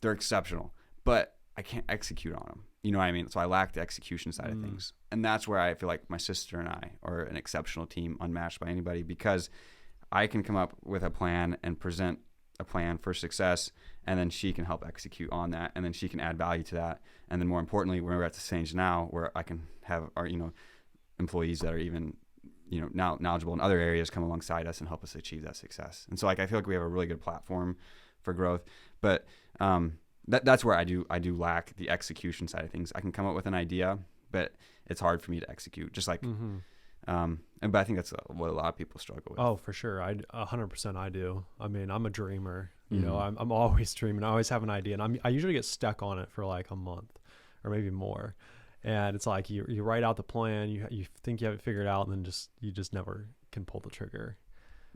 they're exceptional, but I can't execute on them. You know what I mean? So I lack the execution side of things. And that's where I feel like my sister and I are an exceptional team, unmatched by anybody, because I can come up with a plan and present a plan for success, and then she can help execute on that, and then she can add value to that. And then more importantly, we're at the stage now where I can have our, employees that are even, now knowledgeable in other areas come alongside us and help us achieve that success. And so like, I feel like we have a really good platform for growth, but, that's where I do lack the execution side of things. I can come up with an idea, but it's hard for me to execute. Just like, but I think that's what a lot of people struggle with. Oh, for sure. 100% I do. I mean, I'm a dreamer. I'm always dreaming. I always have an idea, and I usually get stuck on it for like a month or maybe more. And it's like you write out the plan, you think you have it figured out, and then you just never can pull the trigger.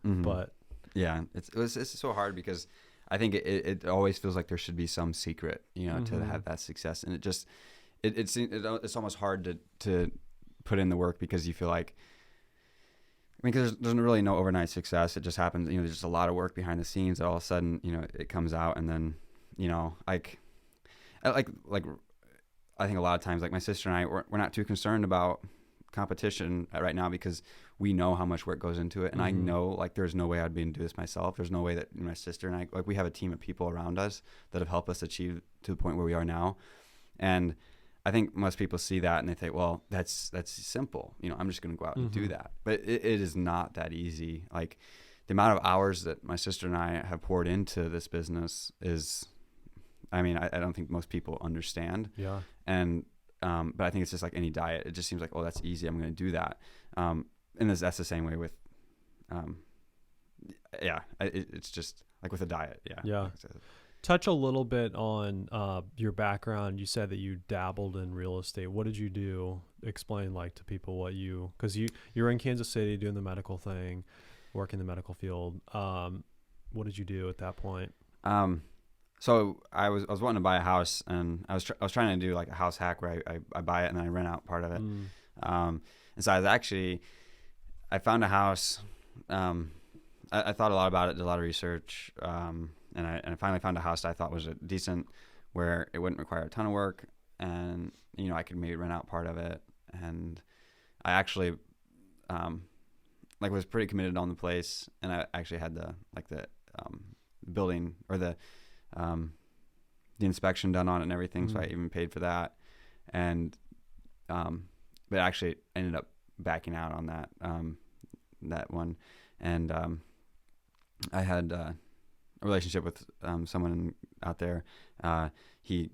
But yeah, it's so hard because I think it always feels like there should be some secret, to have that success. And it's almost hard to put in the work, because you feel like, because there's really no overnight success. It just happens, there's just a lot of work behind the scenes that all of a sudden, it comes out. And then, like I think a lot of times, like my sister and I, we're not too concerned about competition right now because we know how much work goes into it. And I know like there's no way I'd be able to do this myself. There's no way that my sister and I, like we have a team of people around us that have helped us achieve to the point where we are now. And I think most people see that and they think, well, that's simple. I'm just going to go out and do that. But it is not that easy. Like the amount of hours that my sister and I have poured into this business is, I mean, I don't think most people understand. Yeah. And, but I think it's just like any diet. It just seems like, oh, that's easy. I'm going to do that. And that's the same way with, it's just like with a diet. Yeah. Yeah. Touch a little bit on your background. You said that you dabbled in real estate. What did you do? Explain like to people because you're in Kansas City doing the medical thing, work in the medical field. What did you do at that point? So I was wanting to buy a house, and I was trying to do like a house hack where I buy it and then I rent out part of it. And so I found a house. I thought a lot about it, did a lot of research, and I finally found a house that I thought was decent, where it wouldn't require a ton of work, and I could maybe rent out part of it. And I actually was pretty committed on the place, and I actually had the building or the inspection done on it and everything, so I even paid for that. And but actually ended up backing out on that one. And I had a relationship with someone out there. He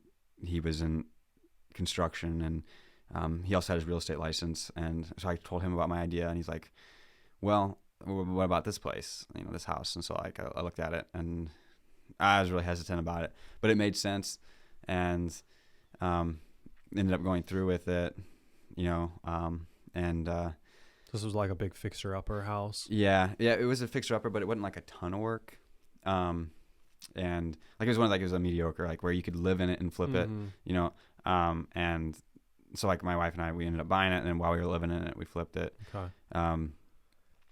was in construction, and he also had his real estate license. And so I told him about my idea, and he's like, well, what about this place, this house? And so I looked at it, and I was really hesitant about it, but it made sense, and ended up going through with it, and this was like a big fixer-upper house. Yeah, it was a fixer-upper, but it wasn't like a ton of work, and like it was a mediocre, like where you could live in it and flip it, and so like my wife and I, we ended up buying it, and then while we were living in it, we flipped it. Okay.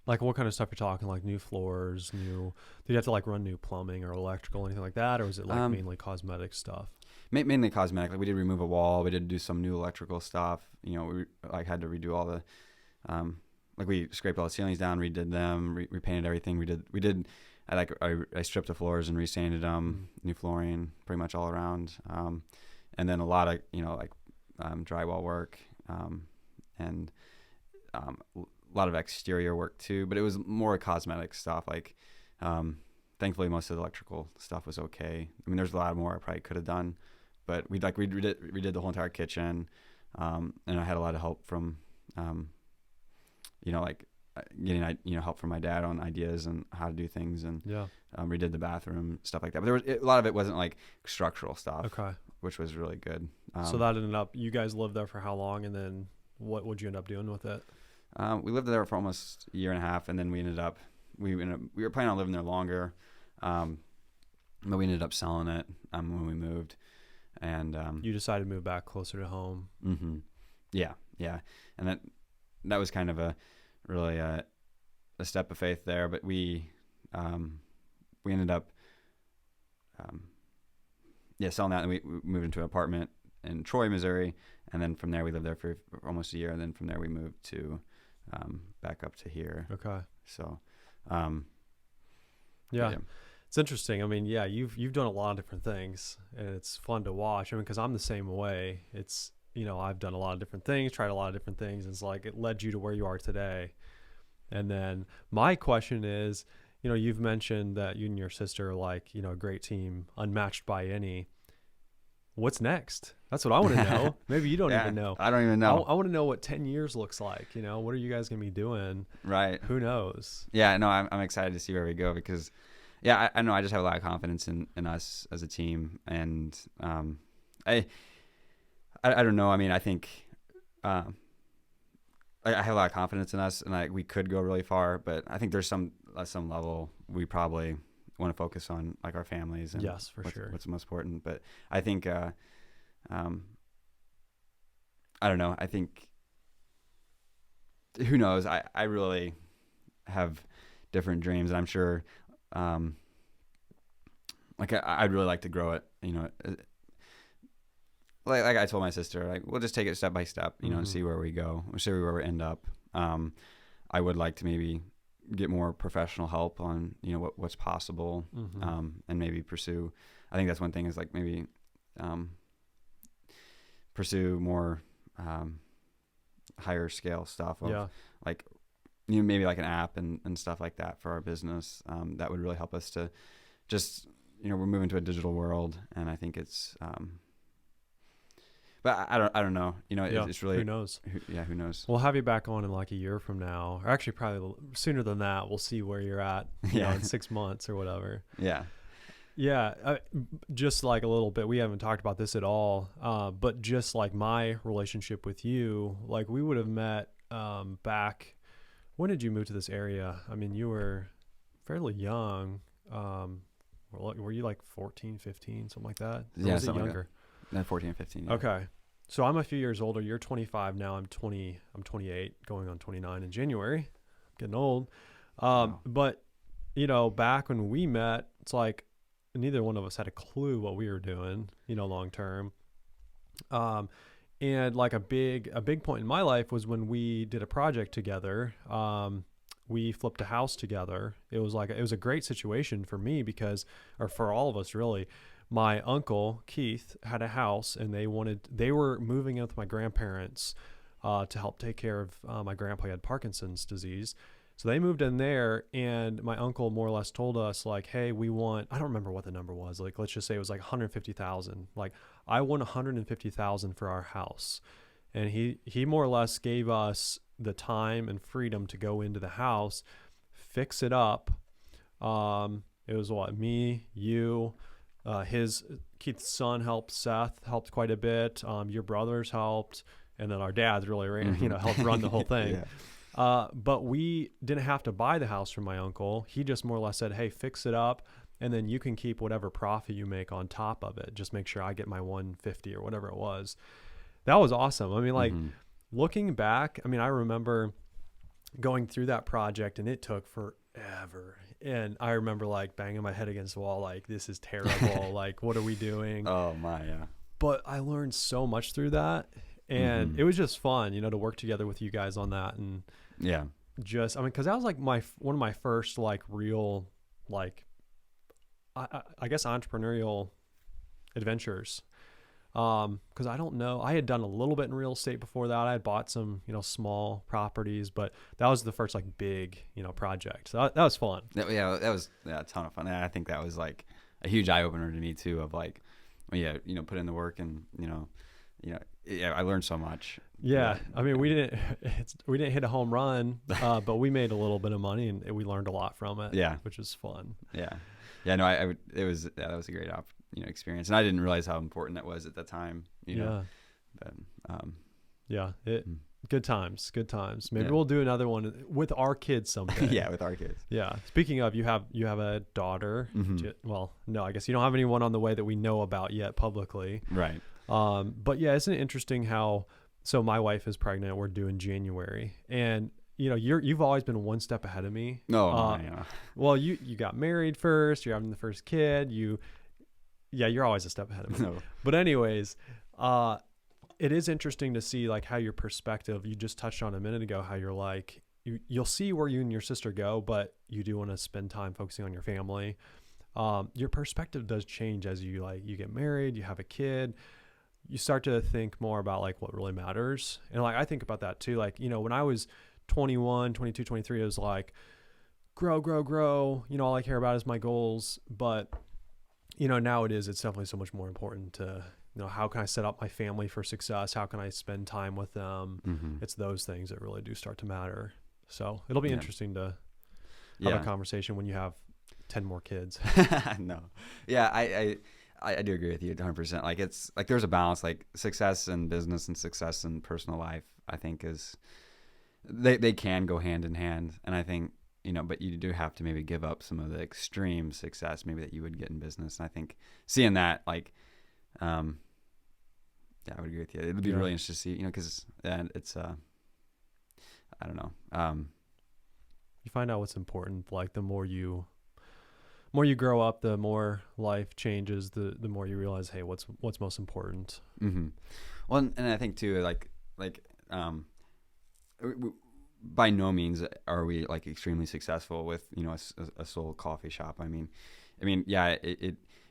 Like what kind of stuff you're talking? Like new floors, did you have to like run new plumbing or electrical, anything like that? Or was it like mainly cosmetic stuff? Mainly cosmetic. Like we did remove a wall. We did do some new electrical stuff. We like had to redo all the, like we scraped all the ceilings down, redid them, repainted everything. I stripped the floors and resanded them, new flooring, pretty much all around. And then a lot of, drywall work, and, a lot of exterior work too, but it was more cosmetic stuff. Like, thankfully most of the electrical stuff was okay. I mean, there's a lot more I probably could have done, but we redid the whole entire kitchen. And I had a lot of help from, getting, help from my dad on ideas and how to do things, and redid the bathroom, stuff like that. But a lot of it wasn't like structural stuff, okay, which was really good. So that ended up, you guys lived there for how long? And then what would you end up doing with it? We lived there for almost a year and a half, and then we were planning on living there longer, but we ended up selling it when we moved. And you decided to move back closer to home. Mm-hmm. Yeah, and that was kind of a really a step of faith there. But we ended up selling that, and we moved into an apartment in Troy, Missouri, and then from there we lived there for almost a year, and then from there we moved to back up to here. Okay. So, yeah, it's interesting. I mean, yeah, you've done a lot of different things, and it's fun to watch. I mean, because I'm the same way. It's, I've done a lot of different things, tried a lot of different things. And it's like it led you to where you are today. And then my question is, you've mentioned that you and your sister are like, a great team, unmatched by any. What's next? That's what I want to know. Maybe you don't even know. I don't even know. I want to know what 10 years looks like. What are you guys going to be doing? Right. Who knows? Yeah, no, I'm excited to see where we go, because, I know I just have a lot of confidence in us as a team. And I don't know. I mean, I think I have a lot of confidence in us, and we could go really far. But I think there's some level we probably want to focus on like our families, and yes, for sure, what's most important. But I think I don't know, I think, who knows, I really have different dreams, and I'm sure I'd really like to grow it, like I told my sister, like, we'll just take it step by step, you know, and Mhm. see where we go, see where we end up. I would like to maybe get more professional help on, you know, what's possible, Mhm. and maybe pursue. I think that's one thing is like maybe pursue more higher scale stuff of Yeah. like, you know, maybe like an app and stuff like that for our business. That would really help us to just, you know, we're moving to a digital world, and I think it's, but I don't know, you know, Yeah. it's really, Who knows? who knows? We'll have you back on in like a year from now, or actually probably sooner than that. We'll see where you're at, you know, Yeah. in 6 months or whatever. Yeah. Yeah, just like a little bit. We haven't talked about this at all, but just like my relationship with you, like we would have met back. When did you move to this area? I mean, you were fairly young. Were you like 14, 15, something like that? Or Yeah. was it Something like younger? that. 14, 15. Yeah. Okay. So I'm a few years older. You're 25 now. I'm 20. I'm 28, going on 29 in January. Getting old. Wow. But you know, back when we met, it's like neither one of us had a clue what we were doing, you know, long term. Um, and like a big point in my life was when we did a project together. We flipped a house together. It was a great situation for me because, or for all of us really. My uncle Keith had a house, and they were moving in with my grandparents to help take care of my grandpa. He had Parkinson's disease. So they moved in there, and my uncle more or less told us like, "Hey, we want." I don't remember what the number was. Like, let's just say it was like 150,000. Like, I want 150,000 for our house, and he more or less gave us the time and freedom to go into the house, fix it up. It was what, me, you, his Keith's son helped. Seth helped quite a bit. Your brothers helped, and then our dads really ran, Mm-hmm. helped run the whole thing. Yeah. But we didn't have to buy the house from my uncle. He just more or less said, "Hey, fix it up, and then you can keep whatever profit you make on top of it. Just make sure I get my 150 or whatever it was." That was awesome. I mean, like Mm-hmm. looking back, I mean, I remember going through that project, and it took forever. And I remember like banging my head against the wall, like, this is terrible. Like, what are we doing? Oh my, yeah. But I learned so much through that. And Mm-hmm. it was just fun, to work together with you guys on that. And Yeah. just, I mean, because that was like one of my first like real, like, I guess entrepreneurial adventures. Because I don't know, I had done a little bit in real estate before that. I had bought some, small properties, but that was the first like big, project. So that was fun. That was a ton of fun. And I think that was like a huge eye opener to me too. Of like, put in the work, and I learned so much. Yeah, I mean, we didn't hit a home run, but we made a little bit of money, and we learned a lot from it. Yeah, which was fun. Yeah. No, it was that was a great experience, and I didn't realize how important that was at the time. Yeah. But yeah, good times. Maybe Yeah. we'll do another one with our kids someday. Yeah, with our kids. Yeah. Speaking of, you have a daughter. Mhm. Well, no, I guess you don't have anyone on the way that we know about yet publicly. Right. But yeah, isn't it interesting how? So my wife is pregnant. We're due in January, and you've always been one step ahead of me. No, Well, you got married first. You're having the first kid. You're always a step ahead of me. no. But anyways, it is interesting to see like how your perspective. You just touched on a minute ago how you're like you'll see where you and your sister go, but you do want to spend time focusing on your family. Your perspective does change as you get married, you have a kid. You start to think more about like what really matters. And like I think about that too. Like, when I was 21, 22, 23, it was like grow. All I care about is my goals. But, now it's definitely so much more important to, how can I set up my family for success? How can I spend time with them? Mm-hmm. It's those things that really do start to matter. So it'll be interesting to have a conversation when you have 10 more kids. No. Yeah, I do agree with you 100%. Like it's like there's a balance, like success in business and success in personal life, I think they can go hand in hand. And I think, but you do have to maybe give up some of the extreme success maybe that you would get in business. And I think seeing that, like, I would agree with you. It'd be really interesting to see, because it's, I don't know. You find out what's important, like the more you more you grow up, the more life changes, the more you realize, hey, what's most important. Mm-hmm. Well, and I think too, um, by no means are we like extremely successful with, you know, a sole coffee shop. I mean, yeah,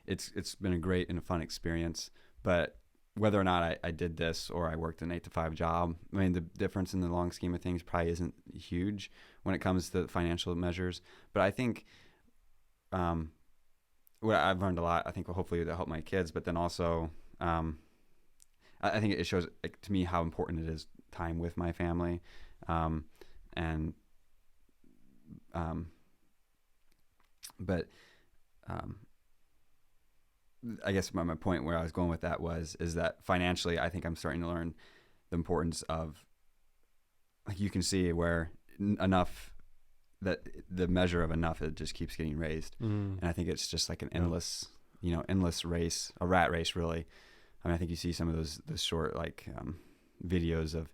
it's been a great and a fun experience, but whether or not I did this or I worked an 8 to 5 job, I mean, the difference in the long scheme of things probably isn't huge when it comes to financial measures. But I think, what I've learned a lot, I think hopefully to help my kids, but then also, I think it shows, like, to me how important it is time with my family. And, but, I guess my point where I was going with that is that financially, I think I'm starting to learn the importance of, like, you can see where enough, that the measure of enough, it just keeps getting raised. And I think it's just like an endless, endless race, a rat race, really. I mean, I think you see some of those short, like, videos of,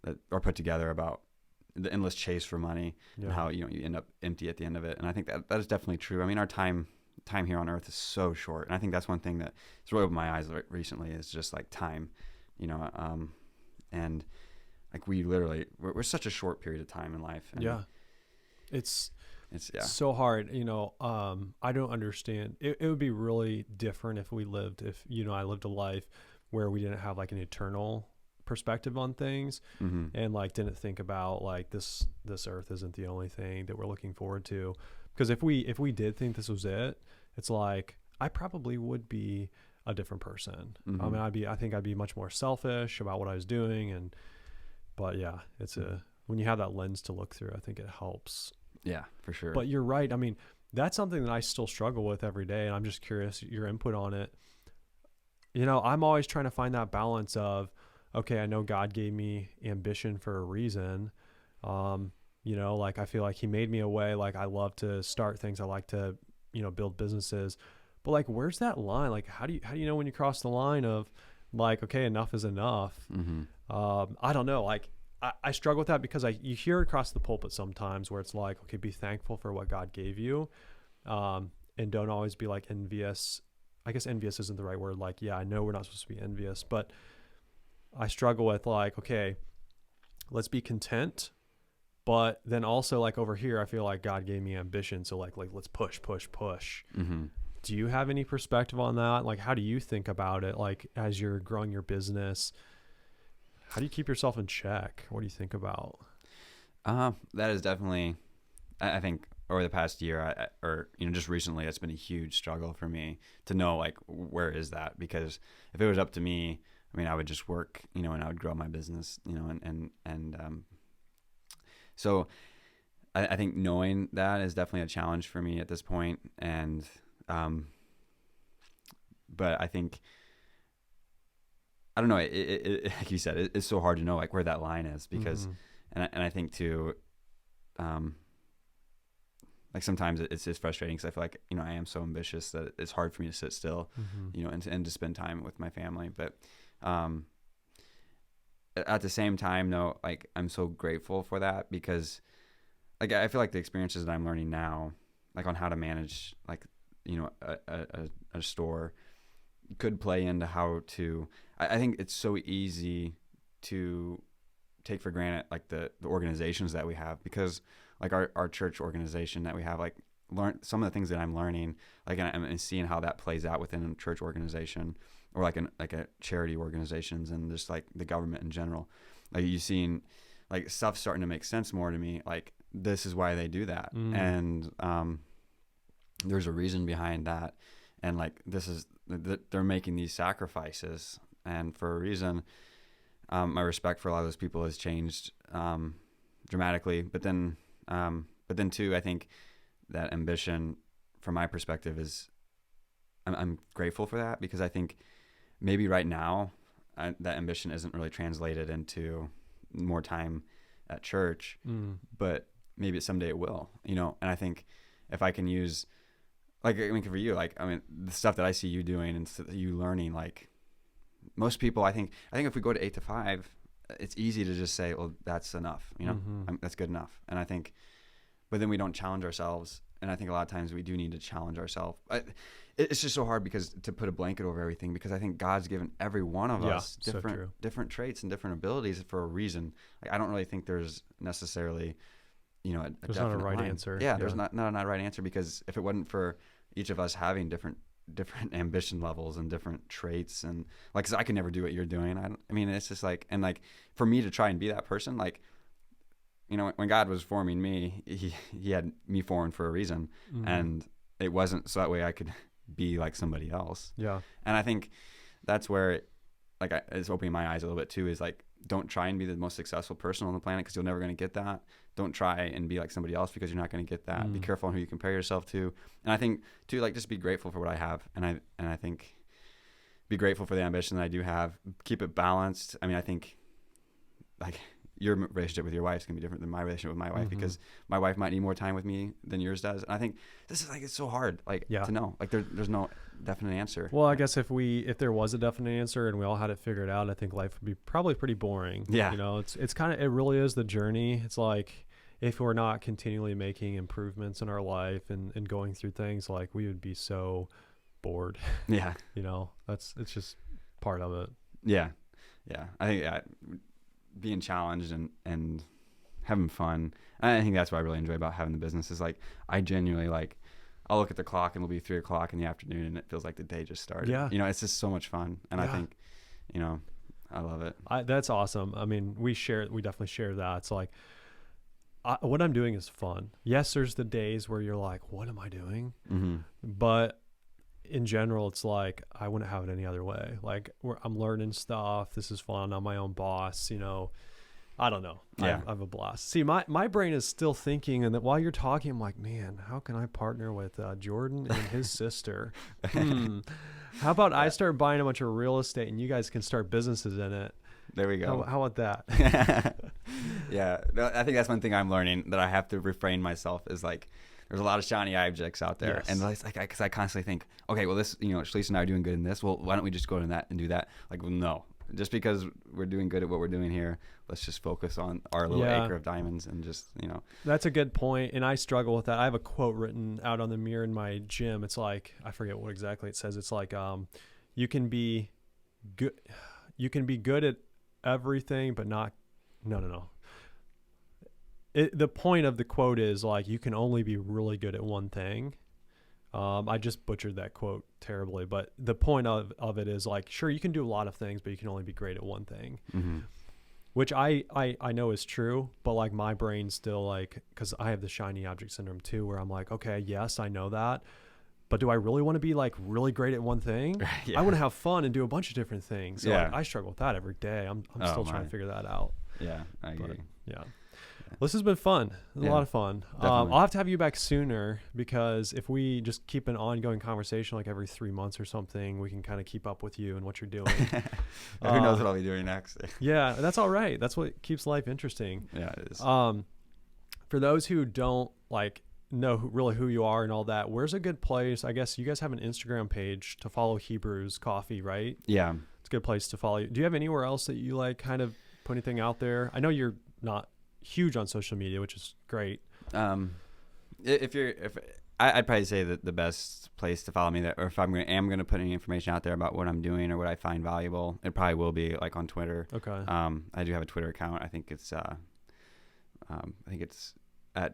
that are put together about the endless chase for money and how, you end up empty at the end of it. And I think that is definitely true. I mean, our time here on earth is so short. And I think that's one thing that's really opened my eyes recently, is just like time, and like we're such a short period of time in life. And it's so hard. I don't understand. It would be really different if I lived a life where we didn't have like an eternal perspective on things, and like didn't think about like this earth isn't the only thing that we're looking forward to. Because if we did think this was it, it's like I probably would be a different person. I mean, I think I'd be much more selfish about what I was doing, but yeah, it's when you have that lens to look through, I think it helps. Yeah, for sure. But you're right. I mean, that's something that I still struggle with every day, and I'm just curious your input on it. I'm always trying to find that balance of, okay, I know God gave me ambition for a reason. Like I feel like he made me a way. Like I love to start things. I like to, build businesses, but like, where's that line? Like, how do you know when you cross the line of like, okay, enough is enough? I don't know. Like I struggle with that because you hear it across the pulpit sometimes where it's like, okay, be thankful for what God gave you. And don't always be like envious. I guess envious isn't the right word. Like, yeah, I know we're not supposed to be envious, but I struggle with like, okay, let's be content. But then also like over here, I feel like God gave me ambition. So like let's push. Do you have any perspective on that? Like, how do you think about it? Like as you're growing your business, how do you keep yourself in check? What do you think about? That is definitely, I think over the past year, just recently, it's been a huge struggle for me to know like, where is that? Because if it was up to me, I mean, I would just work, and I would grow my business, so I think knowing that is definitely a challenge for me at this point. And, but I think, I don't know, it like you said, it's so hard to know like where that line is because, and I think too, like sometimes it's just frustrating because I feel like, I am so ambitious that it's hard for me to sit still, and to spend time with my family. But, at the same time though, like I'm so grateful for that because like I feel like the experiences that I'm learning now, like on how to manage like, a store could play into how to, I think it's so easy to take for granted like the organizations that we have, because like our church organization that we have, like learn some of the things that I'm learning, like I'm seeing how that plays out within a church organization or like a charity organizations and just like the government in general. Like you've seen like stuff starting to make sense more to me. Like this is why they do that. And there's a reason behind that. And like they're making these sacrifices, and for a reason. My respect for a lot of those people has changed dramatically. But then too, I think that ambition, from my perspective, is I'm grateful for that because I think maybe right now that ambition isn't really translated into more time at church, but maybe someday it will. And I think if I can use, like, I mean, for you, like, I mean, the stuff that I see you doing and you learning, like. Most people, I think if we go to 8 to 5, it's easy to just say, well, that's enough, that's good enough. And I think, but then we don't challenge ourselves and I think a lot of times we do need to challenge ourselves. It's just so hard because to put a blanket over everything, because I think God's given every one of us different traits and different abilities for a reason. Like, I don't really think there's necessarily, there's not a right answer. Yeah, there's not a right answer, because if it wasn't for each of us having different ambition levels and different traits, and like, 'cause I could never do what you're doing. I mean, it's just like, and like for me to try and be that person, like, when God was forming me, he had me formed for a reason, and it wasn't so that way I could be like somebody else. Yeah. And I think that's where it's opening my eyes a little bit too, is like, don't try and be the most successful person on the planet, because you're never going to get that. Don't try and be like somebody else, because you're not going to get that. Be careful on who you compare yourself to. And I think too, like, just be grateful for what I have. And I think be grateful for the ambition that I do have. Keep it balanced. I mean, I think like your relationship with your wife is going to be different than my relationship with my wife, because my wife might need more time with me than yours does. And I think this is like, it's so hard, like, to know, like, there's no definite answer. Well, I guess if there was a definite answer and we all had it figured out, I think life would be probably pretty boring. Yeah. It's kind of, it really is the journey. It's like, if we're not continually making improvements in our life and going through things, like, we would be so bored. Yeah. It's just part of it. Yeah. Yeah. I think, being challenged and having fun. And I think that's what I really enjoy about having the business, is like, I genuinely, like, I'll look at the clock and it'll be 3:00 in the afternoon and it feels like the day just started. Yeah. It's just so much fun. And I think, I love it. That's awesome. I mean, we definitely share that. It's like, what I'm doing is fun. Yes, there's the days where you're like, what am I doing? But in general, it's like, I wouldn't have it any other way. Like, I'm learning stuff. This is fun. I'm my own boss. I don't know. Yeah. I have a blast. See, my brain is still thinking, and that while you're talking, I'm like, man, how can I partner with Jordan and his sister? How about I start buying a bunch of real estate and you guys can start businesses in it? There we go. How about that? Yeah. No, I think that's one thing I'm learning, that I have to refrain myself, is like, there's a lot of shiny objects out there. Yes. And it's like, because I constantly think, okay, well, this, Shalisa and I are doing good in this. Well, why don't we just go to that and do that? Like, well, no, just because we're doing good at what we're doing here, let's just focus on our little acre of diamonds and just, That's a good point. And I struggle with that. I have a quote written out on the mirror in my gym. It's like, I forget what exactly it says. It's like, you can be good at everything, but not, no. The point of the quote is like, you can only be really good at one thing. I just butchered that quote terribly, but the point of it is like, sure, you can do a lot of things, but you can only be great at one thing, which I know is true, but like, my brain's still like, cause I have the shiny object syndrome too, where I'm like, okay, yes, I know that, but do I really want to be like really great at one thing? I want to have fun and do a bunch of different things. So like, I struggle with that every day. I'm still trying to figure that out. Yeah, I agree. Yeah. Well, this has been fun. A lot of fun. I'll have to have you back sooner, because if we just keep an ongoing conversation like every 3 months or something, we can kind of keep up with you and what you're doing. Who knows what I'll be doing next? Yeah, that's all right. That's what keeps life interesting. Yeah, it is. For those who don't know really who you are and all that, where's a good place? I guess you guys have an Instagram page to follow Hebrews Coffee, right? Yeah. It's a good place to follow you. Do you have anywhere else that you like kind of put anything out there? I know you're not huge on social media, which is great. I'd probably say that the best place to follow me, that, or if am going to put any information out there about what I'm doing or what I find valuable, it probably will be like on Twitter. Okay. I do have a Twitter account. I think it's at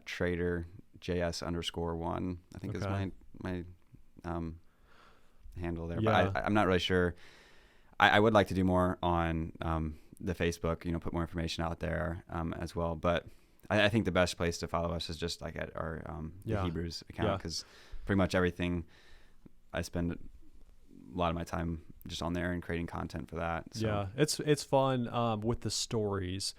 TraderJS_1. I think is my handle there. Yeah. But I'm not really sure. I would like to do more on the Facebook, put more information out there as well. But I think the best place to follow us is just like at our the Hebrews account, because pretty much everything, I spend a lot of my time just on there and creating content for that. So. Yeah, it's fun with the stories.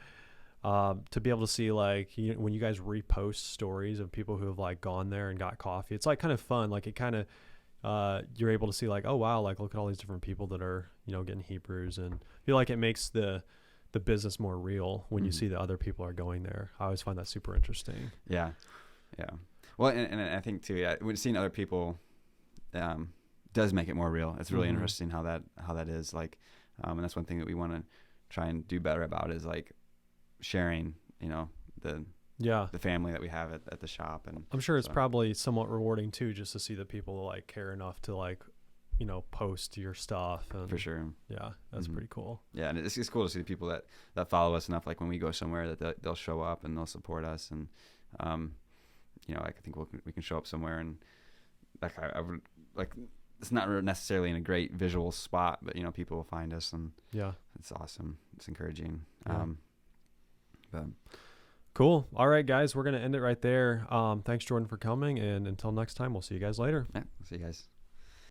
To be able to see like when you guys repost stories of people who have like gone there and got coffee, it's like kind of fun. Like it kind of you're able to see like, oh wow, like look at all these different people that are getting Hebrews, and I feel like it makes the business more real when you see that other people are going there. I always find that super interesting. Yeah. Well, and I think too, when seeing other people does make it more real. It's really interesting how that is like, and that's one thing that we want to try and do better about, is like sharing, the Yeah. the family that we have at the shop. And I'm sure it's so, probably somewhat rewarding too, just to see the people like care enough to like, you know, post your stuff. And for sure. yeah, that's pretty cool. Yeah, and it's cool to see the people that follow us enough. Like when we go somewhere, that they'll show up and they'll support us. And you know, like I think we can show up somewhere and like I would like. It's not necessarily in a great visual spot, but you know, people will find us, and yeah, it's awesome. It's encouraging. Yeah. But Cool. All right, guys, we're going to end it right there. Thanks, Jordan, for coming. And until next time, we'll see you guys later. yeah, see you guys.